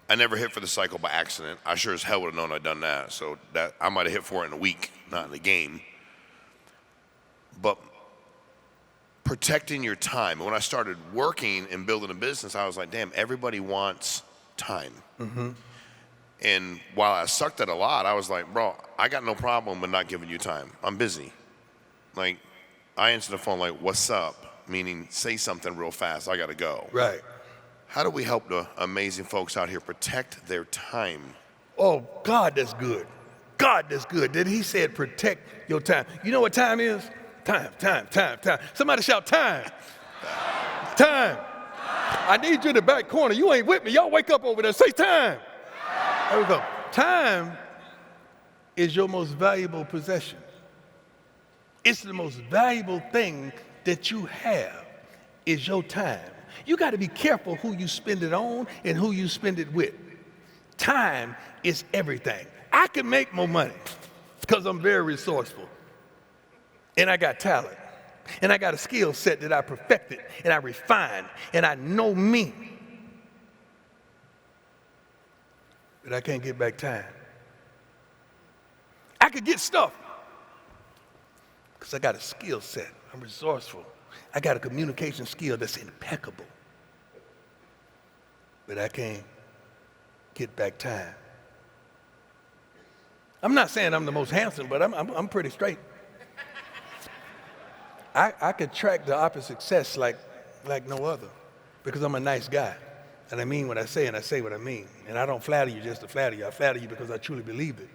I never hit for the cycle by accident. I sure as hell would have known I'd done that, so that I might have hit for it in a week, not in a game. But protecting your time. When I started working and building a business, I was like, damn, everybody wants time. Mm-hmm. And while I sucked at a lot, I was like, bro, I got no problem with not giving you time. I'm busy. Like, I answer the phone like, what's up? Meaning, say something real fast. I got to go. Right. How do we help the amazing folks out here protect their time? Oh, God, that's good. God, that's good. That he said protect your time. You know what time is? Time. Somebody shout time. Time. I need you in the back corner. You ain't with me. Y'all wake up over there. Say time. There we go. Time is your most valuable possession. It's the most valuable thing that you have is your time. You got to be careful who you spend it on and who you spend it with. Time is everything. I can make more money because I'm very resourceful. And I got talent. And I got a skill set that I perfected and I refined and I know me. But I can't get back time. I could get stuff because I got a skill set. I'm resourceful. I got a communication skill that's impeccable. But I can't get back time. I'm not saying I'm the most handsome, but I'm pretty straight. I could track the opposite success like no other because I'm a nice guy. And I mean what I say and I say what I mean. And I don't flatter you just to flatter you. I flatter you because I truly believe it.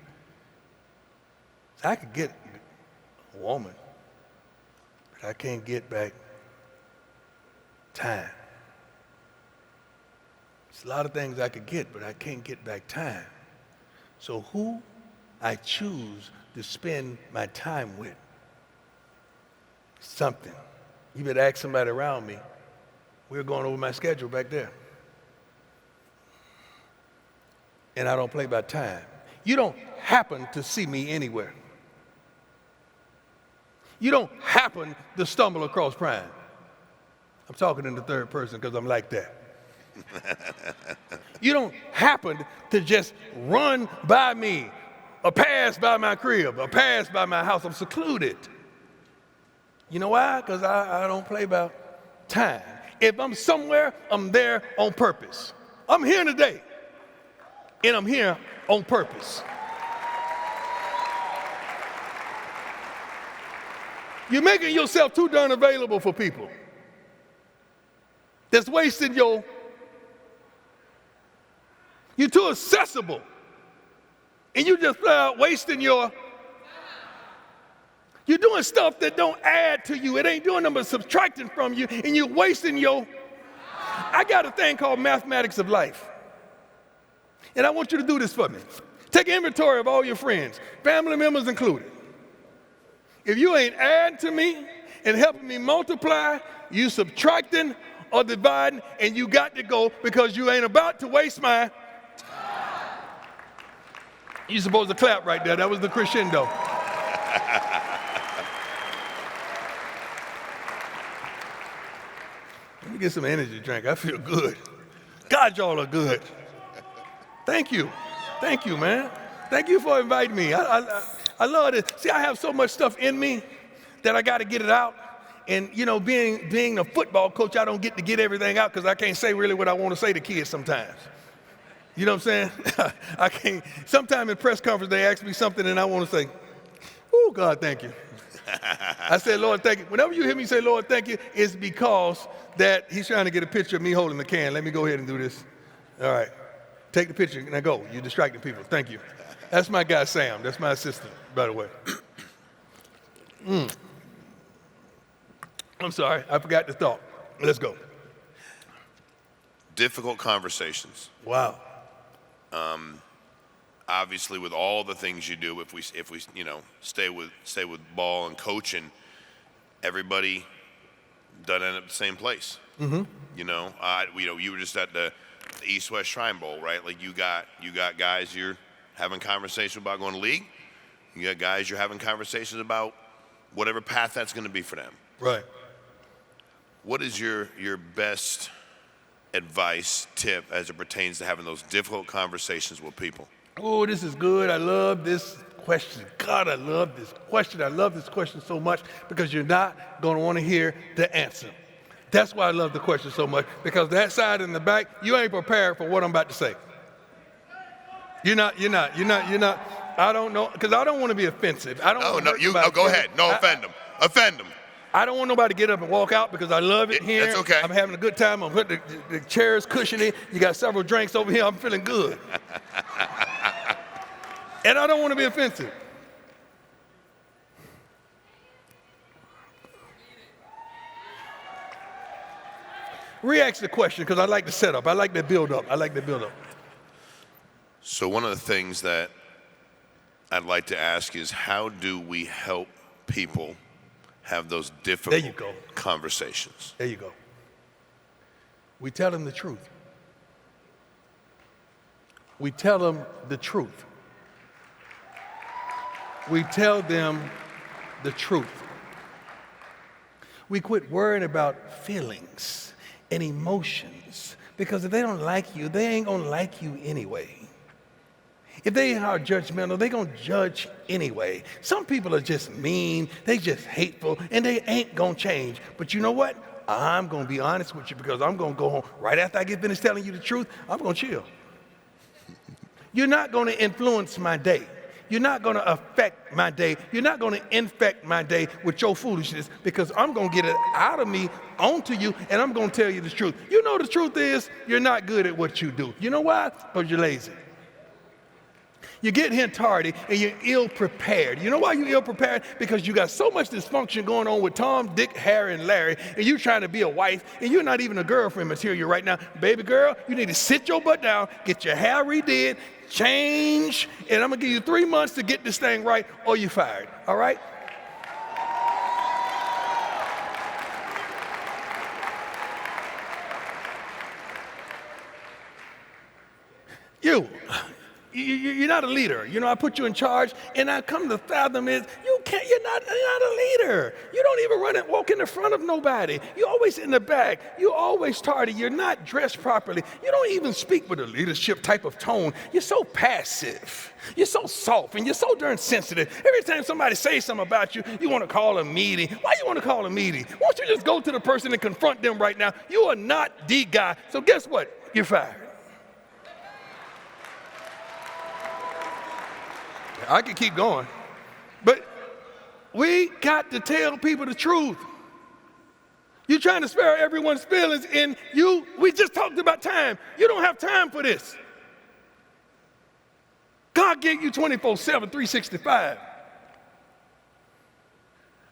So I could get a woman, but I can't get back time. There's a lot of things I could get, but I can't get back time. So who I choose to spend my time with, something. You better ask somebody around me. We're going over my schedule back there. And I don't play by time. You don't happen to see me anywhere. You don't happen to stumble across Prime. I'm talking in the third person because I'm like that. You don't happen to just run by me or pass by my crib or pass by my house. I'm secluded. You know why? Because I don't play about time. If I'm somewhere, I'm there on purpose. I'm here today, and I'm here on purpose. You're making yourself too darn available for people. That's wasting you're too accessible. And you just wasting you're doing stuff that don't add to you. It ain't doing nothing but subtracting from you, and you're wasting I got a thing called mathematics of life. And I want you to do this for me. Take inventory of all your friends, family members included. If you ain't adding to me and helping me multiply, you subtracting or dividing, and you got to go because you ain't about to waste my time. You're supposed to clap right there. That was the crescendo. Let me get some energy drink. I feel good. God, y'all are good. Thank you. Thank you, man. Thank you for inviting me. I love it. See, I have so much stuff in me that I got to get it out. And, you know, being a football coach, I don't get to get everything out because I can't say really what I want to say to kids sometimes. You know what I'm saying? I can't. Sometimes in press conference, they ask me something and I want to say, oh, God, thank you. I said, Lord, thank you. Whenever you hear me say, Lord, thank you, it's because that he's trying to get a picture of me holding the can. Let me go ahead and do this. All right. Take the picture. Now go. You're distracting people. Thank you. That's my guy, Sam. That's my assistant, by the way. I'm sorry. I forgot the thought. Let's go. Difficult conversations. Wow. Obviously, with all the things you do, if we stay with ball and coaching, everybody doesn't end up the same place. Mm-hmm. You were just at the East-West Shrine Bowl, right? Like you got guys you're having conversations about going to league. You got guys you're having conversations about whatever path that's going to be for them. Right. What is your best advice, tip, as it pertains to having those difficult conversations with people? Oh, this is good. I love this question. God, I love this question. I love this question so much because you're not going to want to hear the answer. That's why I love the question so much, because that side in the back, you ain't prepared for what I'm about to say. You're not. I don't know, because I don't want to be offensive. I don't. Go ahead. No, offend them. Offend them. I don't want nobody to get up and walk out because I love it here. That's okay. I'm having a good time. I'm putting the chairs cushiony. You got several drinks over here. I'm feeling good. And I don't want to be offensive. Re-ask the question because I like the setup. I like the build up. So one of the things that I'd like to ask is, how do we help people have those difficult conversations? There you go. We tell them the truth. We tell them the truth. We tell them the truth. We quit worrying about feelings and emotions, because if they don't like you, they ain't gonna like you anyway. If they are judgmental, they're going to judge anyway. Some people are just mean, they just hateful, and they ain't going to change. But you know what? I'm going to be honest with you, because I'm going to go home. Right after I get finished telling you the truth, I'm going to chill. You're not going to influence my day. You're not going to affect my day. You're not going to infect my day with your foolishness, because I'm going to get it out of me onto you, and I'm going to tell you the truth. You know the truth is, you're not good at what you do. You know why? Because you're lazy. You get here tardy and you're ill-prepared. You know why you're ill-prepared? Because you got so much dysfunction going on with Tom, Dick, Harry, and Larry, and you're trying to be a wife, and you're not even a girlfriend material right now. Baby girl, you need to sit your butt down, get your hair redid, change, and I'm going to give you 3 months to get this thing right, or you're fired, all right? you're not a leader. You know, I put you in charge, and I come to fathom is you're not a leader. You don't even walk in the front of nobody. You're always in the back. You're always tardy. You're not dressed properly. You don't even speak with a leadership type of tone. You're so passive. You're so soft, and you're so darn sensitive. Every time somebody says something about you, you want to call a meeting. Why you want to call a meeting? Why don't you just go to the person and confront them right now? You are not the guy. So guess what? You're fired. I can keep going, but we got to tell people the truth. You're trying to spare everyone's feelings, and we just talked about time. You don't have time for this. God gave you 24/7, 365.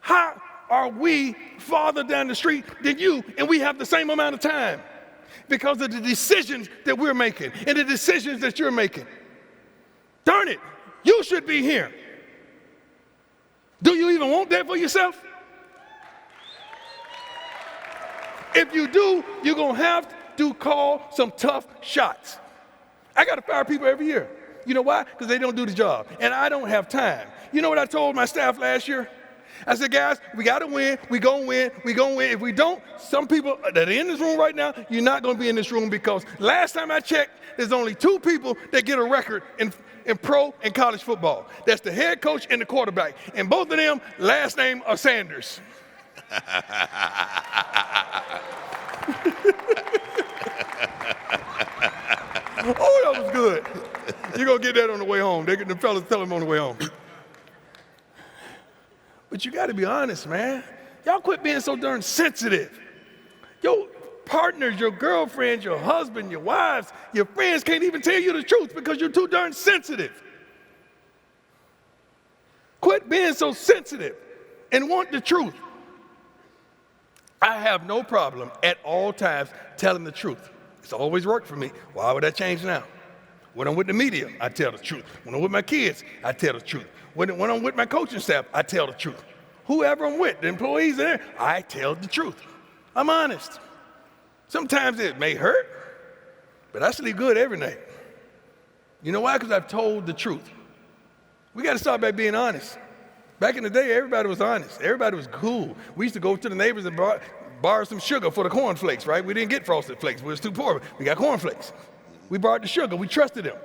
How are we farther down the street than you, and we have the same amount of time? Because of the decisions that we're making and the decisions that you're making. Darn it. You should be here. Do you even want that for yourself? If you do, you're going to have to call some tough shots. I got to fire people every year. You know why? Because they don't do the job. And I don't have time. You know what I told my staff last year? I said, guys, we got to win. We're going to win. We're going to win. If we don't, some people that are in this room right now, you're not going to be in this room because last time I checked, there's only 2 people that get a record in pro and college football. That's the head coach and the quarterback. And both of them, last name are Sanders. Oh, that was good. You're going to get that on the way home. The fellas tell them on the way home. But you got to be honest, man. Y'all quit being so darn sensitive. Your partners, your girlfriends, your husband, your wives, your friends can't even tell you the truth because you're too darn sensitive. Quit being so sensitive and want the truth. I have no problem at all times telling the truth. It's always worked for me. Why would that change now? When I'm with the media, I tell the truth. When I'm with my kids, I tell the truth. When I'm with my coaching staff, I tell the truth. Whoever I'm with, the employees there, I tell the truth. I'm honest. Sometimes it may hurt, but I sleep good every night. You know why? Because I've told the truth. We got to start by being honest. Back in the day, everybody was honest. Everybody was cool. We used to go to the neighbors and borrow some sugar for the cornflakes, right? We didn't get Frosted Flakes. We was too poor. We got cornflakes. We borrowed the sugar. We trusted them.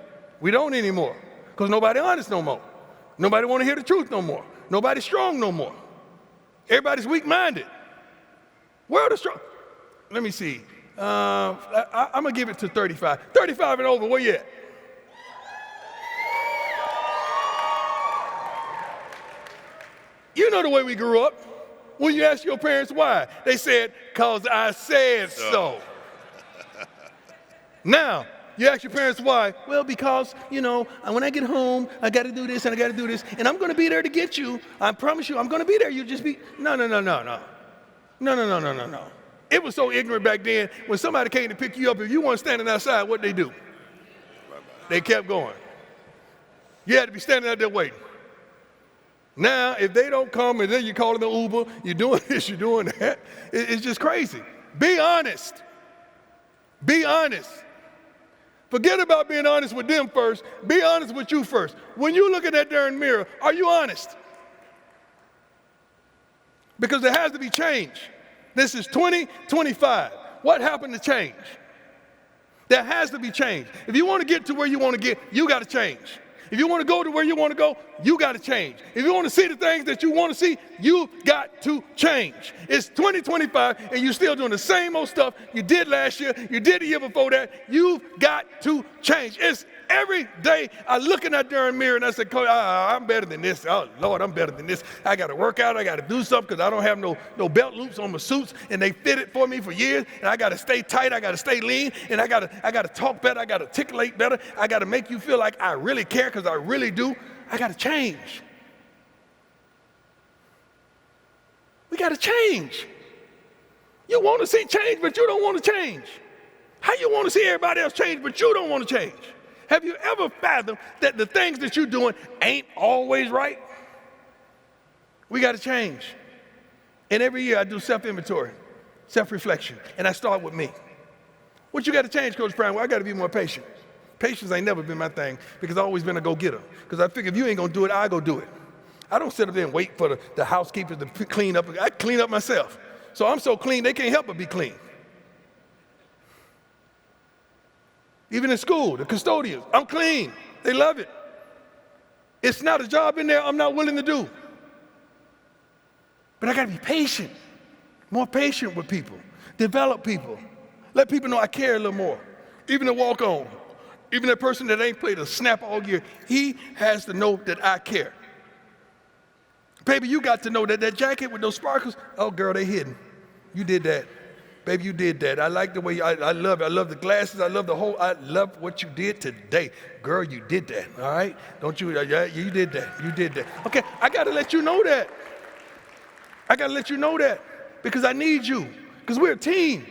We don't anymore because nobody honest no more. Nobody want to hear the truth no more. Nobody's strong no more. Everybody's weak-minded. Where are the strong? Let me see. I'm going to give it to 35. 35 and over, where you at? You know the way we grew up. When you ask your parents why, they said, because I said so. Now, you ask your parents why? Well, because, when I get home, I got to do this and I got to do this, and I'm going to be there to get you. I promise you, I'm going to be there. You just be, no. No. It was so ignorant back then. When somebody came to pick you up, if you weren't standing outside, what'd they do? They kept going. You had to be standing out there waiting. Now, if they don't come and then you're calling the Uber, you're doing this, you're doing that, it's just crazy. Be honest. Be honest. Forget about being honest with them first. Be honest with you first. When you look in that darn mirror, are you honest? Because there has to be change. This is 2025. What happened to change? There has to be change. If you want to get to where you want to get, you got to change. If you want to go to where you want to go, you got to change. If you want to see the things that you want to see, you got to change. It's 2025 and you're still doing the same old stuff you did last year, you did the year before that. You've got to change. It's every day I look in that darn mirror and I say, I'm better than this. Oh, Lord, I'm better than this. I got to work out. I got to do something because I don't have no belt loops on my suits and they fit it for me for years. And I got to stay tight. I got to stay lean. And I got to talk better. I got to articulate better. I got to make you feel like I really care because I really do. I got to change. We got to change. You want to see change, but you don't want to change. How you want to see everybody else change, but you don't want to change? Have you ever fathomed that the things that you're doing ain't always right? We got to change. And every year I do self-inventory, self-reflection, and I start with me. What you got to change, Coach Brown? Well, I got to be more patient. Patience ain't never been my thing because I've always been a go-getter. Because I figure if you ain't gonna do it, I go do it. I don't sit up there and wait for the housekeepers to clean up. I clean up myself. So I'm so clean, they can't help but be clean. Even in school, the custodians, I'm clean. They love it. It's not a job in there I'm not willing to do. But I gotta be patient, more patient with people, develop people, let people know I care a little more. Even the walk-on, even that person that ain't played a snap all year, he has to know that I care. Baby, you got to know that that jacket with those sparkles, oh girl, they hidden. You did that. Baby, you did that. I like the way, I love it. I love the glasses. I love I love what you did today. Girl, you did that, all right? Don't you, you did that. You did that. Okay, I got to let you know that. I got to let you know that because I need you because we're a team.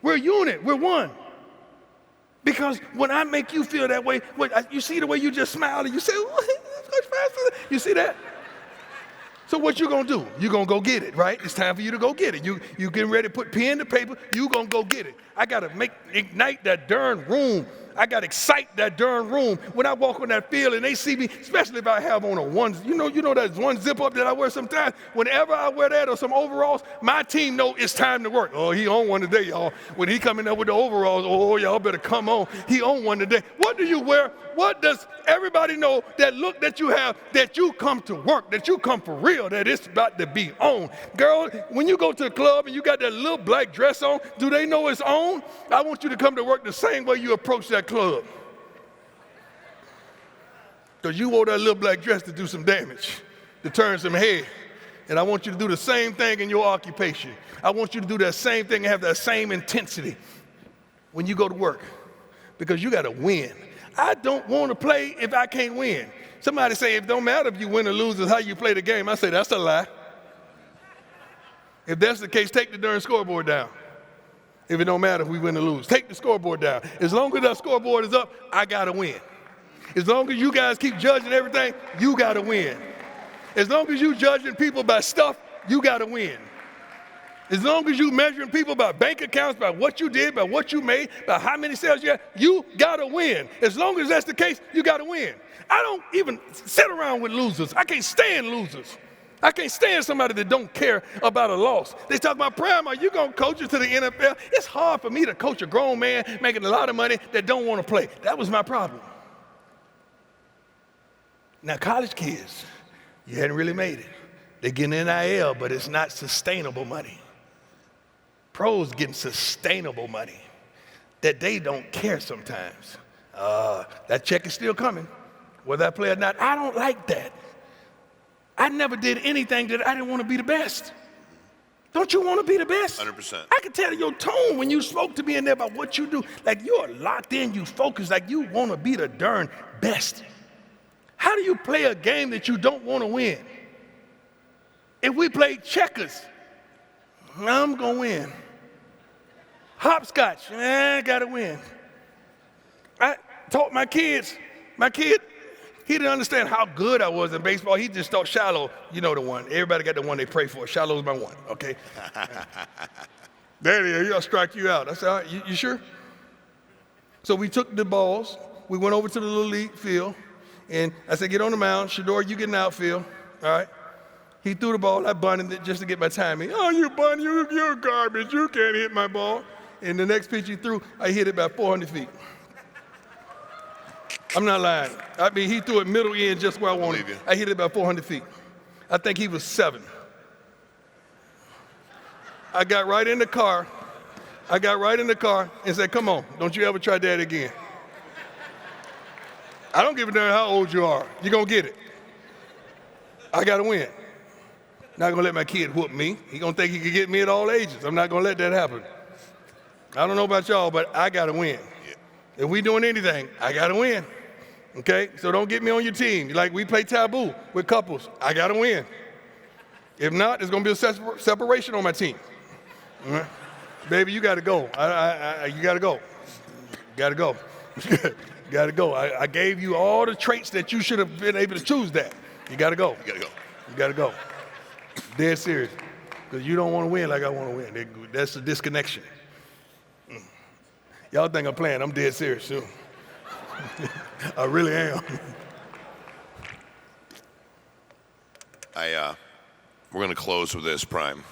We're a unit. We're one. Because when I make you feel that way, you see the way you just smiled and you say, you see that? So what you gonna do? You gonna go get it, right? It's time for you to go get it. You getting ready to put pen to paper, you gonna go get it. I gotta ignite that darn room. I gotta excite that darn room. When I walk on that field and they see me, especially if I have on a one, you know that one zip up that I wear sometimes. Whenever I wear that or some overalls, my team know it's time to work. Oh, he on one today, y'all. When he coming up with the overalls, oh, y'all better come on. He on one today. What do you wear? What does everybody know that look that you have, that you come to work, that you come for real, that it's about to be on? Girl, when you go to the club and you got that little black dress on, do they know it's on? I want you to come to work the same way you approach that club. Because you wore that little black dress to do some damage, to turn some head. And I want you to do the same thing in your occupation. I want you to do that same thing and have that same intensity when you go to work. Because you got to win. I don't want to play if I can't win. Somebody say it don't matter if you win or lose, it's how you play the game. I say that's a lie. If that's the case, take the darn scoreboard down. If it don't matter if we win or lose, take the scoreboard down. As long as that scoreboard is up, I got to win. As long as you guys keep judging everything, you got to win. As long as you judging people by stuff, you got to win. As long as you measuring people by bank accounts, by what you did, by what you made, by how many sales you had, you got to win. As long as that's the case, you got to win. I don't even sit around with losers. I can't stand losers. I can't stand somebody that don't care about a loss. They talk about Prime, are you going to coach it to the NFL? It's hard for me to coach a grown man making a lot of money that don't want to play. That was my problem. Now, college kids, you hadn't really made it. They're getting NIL, but it's not sustainable money. Pros getting sustainable money that they don't care sometimes. That check is still coming, whether I play or not. I don't like that. I never did anything that I didn't want to be the best. Don't you want to be the best? 100%. I could tell your tone when you spoke to me in there about what you do. Like you're locked in, you focused, like you want to be the darn best. How do you play a game that you don't want to win? If we play checkers, I'm going to win. Hopscotch, I got to win. I taught my kid, he didn't understand how good I was in baseball. He just thought Shallow, you know the one. Everybody got the one they pray for. Shallow's my one, okay? Daddy, I'll strike you out. I said, all right, you sure? So we took the balls. We went over to the little league field. And I said, get on the mound. Shador, you get an outfield, all right? He threw the ball. I bunted it just to get my timing. Oh, you bunt, you're garbage. You can't hit my ball. And the next pitch he threw, I hit it about 400 feet. I'm not lying. I mean, he threw it middle end just where I wanted it. I hit it about 400 feet. I think he was 7. I got right in the car and said, come on, don't you ever try that again. I don't give a damn how old you are. You're going to get it. I got to win. Not going to let my kid whoop me. He's going to think he can get me at all ages. I'm not going to let that happen. I don't know about y'all, but I got to win. If we doing anything, I got to win. Okay? So don't get me on your team. Like we play taboo with couples. I got to win. If not, there's going to be a separation on my team. Right? Baby, you got to go. You got to go. Got to go. Got to go. I gave you all the traits that you should have been able to choose that. You got to go. You got to go. You got to go. Dead serious. Because you don't want to win like I want to win. That's a disconnection. Y'all think I'm playing. I'm dead serious too. I really am. We're going to close with this, Prime.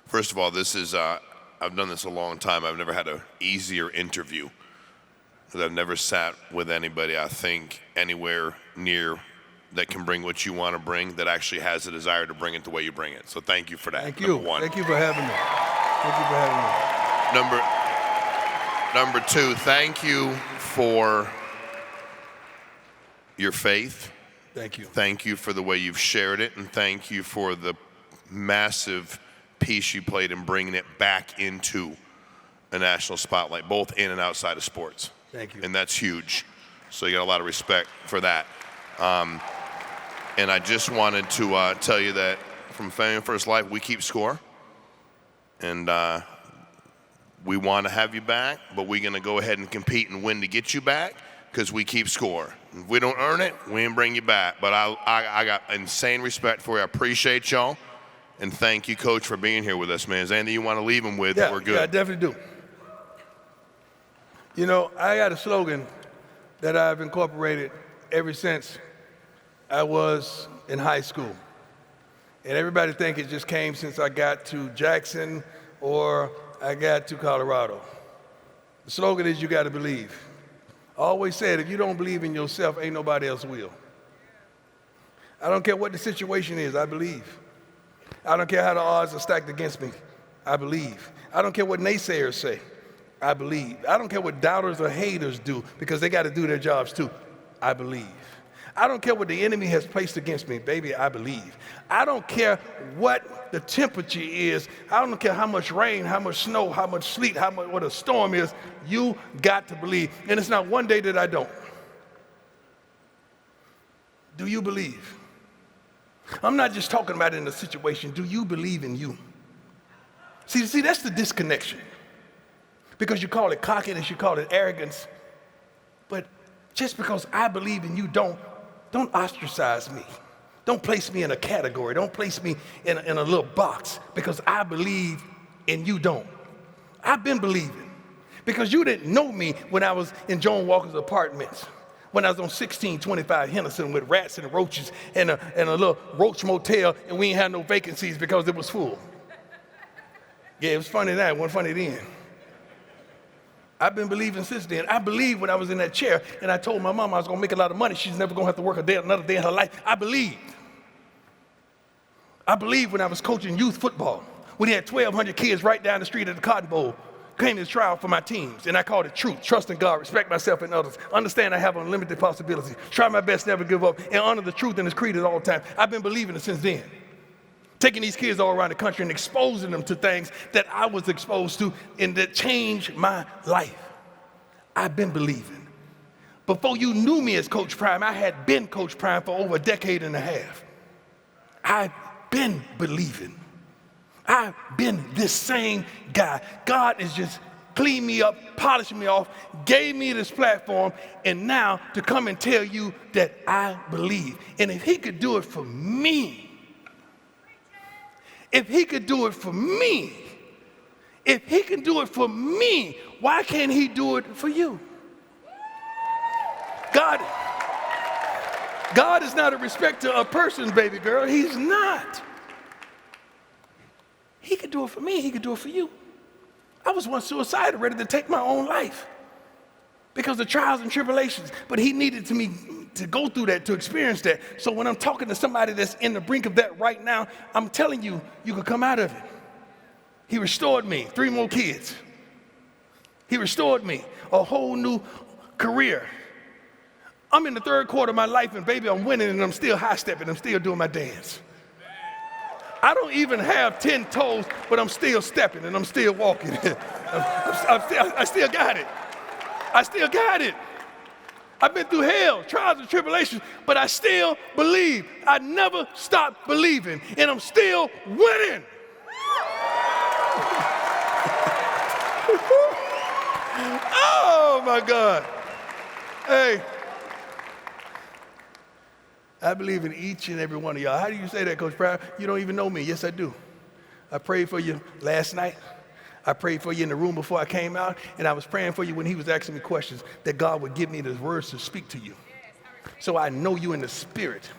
First of all, this is, I've done this a long time. I've never had an easier interview. Because I've never sat with anybody, I think, anywhere near that can bring what you want to bring, that actually has the desire to bring it the way you bring it. So thank you for that. Thank you. Number one. Thank you for having me. Thank you for having me. Number two, thank you for your faith. Thank you. Thank you for the way you've shared it, and thank you for the massive piece you played in bringing it back into a national spotlight, both in and outside of sports. Thank you. And that's huge. So you got a lot of respect for that. And I just wanted to tell you that from Family First Life, we keep score. And we want to have you back, but we're going to go ahead and compete and win to get you back because we keep score. If we don't earn it, we ain't bring you back. But I got insane respect for you. I appreciate y'all. And thank you, Coach, for being here with us, man. Is there anything you want to leave them with? Yeah, We're good. Yeah, I definitely do. You know, I got a slogan that I've incorporated ever since I was in high school. And everybody think it just came since I got to Jackson or I got to Colorado. The slogan is, you got to believe. I always said, if you don't believe in yourself, ain't nobody else will. I don't care what the situation is, I believe. I don't care how the odds are stacked against me, I believe. I don't care what naysayers say, I believe. I don't care what doubters or haters do, because they got to do their jobs too, I believe. I don't care what the enemy has placed against me, baby, I believe. I don't care what the temperature is. I don't care how much rain, how much snow, how much sleet, what a storm is. You got to believe. And it's not one day that I don't. Do you believe? I'm not just talking about in a situation. Do you believe in you? See, that's the disconnection. Because you call it cockiness, you call it arrogance. But just because I believe in you, don't ostracize me. Don't place me in a category. Don't place me in a little box because I believe and you don't. I've been believing because you didn't know me when I was in Joan Walker's apartments, when I was on 1625 Henderson with rats and roaches and a little roach motel, and we ain't had no vacancies because it was full. Yeah, it was funny then, it wasn't funny then. I've been believing since then. I believed when I was in that chair and I told my mom I was going to make a lot of money. She's never going to have to work another day in her life. I believed. I believed when I was coaching youth football, when he had 1,200 kids right down the street at the Cotton Bowl, came to trial for my teams. And I called it truth, trust in God, respect myself and others, understand I have unlimited possibilities, try my best, never give up, and honor the truth and His creed at all times. I've been believing it since then. Taking these kids all around the country and exposing them to things that I was exposed to and that changed my life. I've been believing. Before you knew me as Coach Prime, I had been Coach Prime for over a decade and a half. I've been believing. I've been this same guy. God has just cleaned me up, polished me off, gave me this platform, and now to come and tell you that I believe. And if He could do it for me, if He could do it for me, if He can do it for me, why can't He do it for you? God is not a respecter of persons, baby girl. He's not. He could do it for me. He could do it for you. I was once suicidal, ready to take my own life because of trials and tribulations. But He needed me to go through that, to experience that. So when I'm talking to somebody that's in the brink of that right now, I'm telling you, you could come out of it. He restored me, 3 more kids. He restored me, a whole new career. I'm in the 3rd quarter of my life, and baby, I'm winning, and I'm still high-stepping. I'm still doing my dance. I don't even have 10 toes, but I'm still stepping, and I'm still walking. I still got it. I still got it. I've been through hell, trials and tribulations, but I still believe. I never stopped believing, and I'm still winning. Oh, my God. Hey, I believe in each and every one of y'all. How do you say that, Coach Pryor? You don't even know me. Yes, I do. I prayed for you last night. I prayed for you in the room before I came out, and I was praying for you when he was asking me questions, that God would give me the words to speak to you. So I know you in the spirit.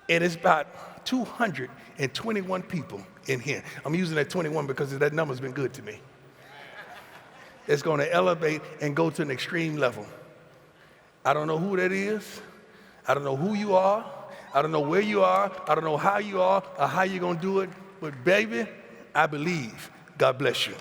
And it's about 221 people in here. I'm using that 21 because that number's been good to me. It's going to elevate and go to an extreme level. I don't know who that is. I don't know who you are. I don't know where you are. I don't know how you are or how you're going to do it. But baby, I believe. God bless you.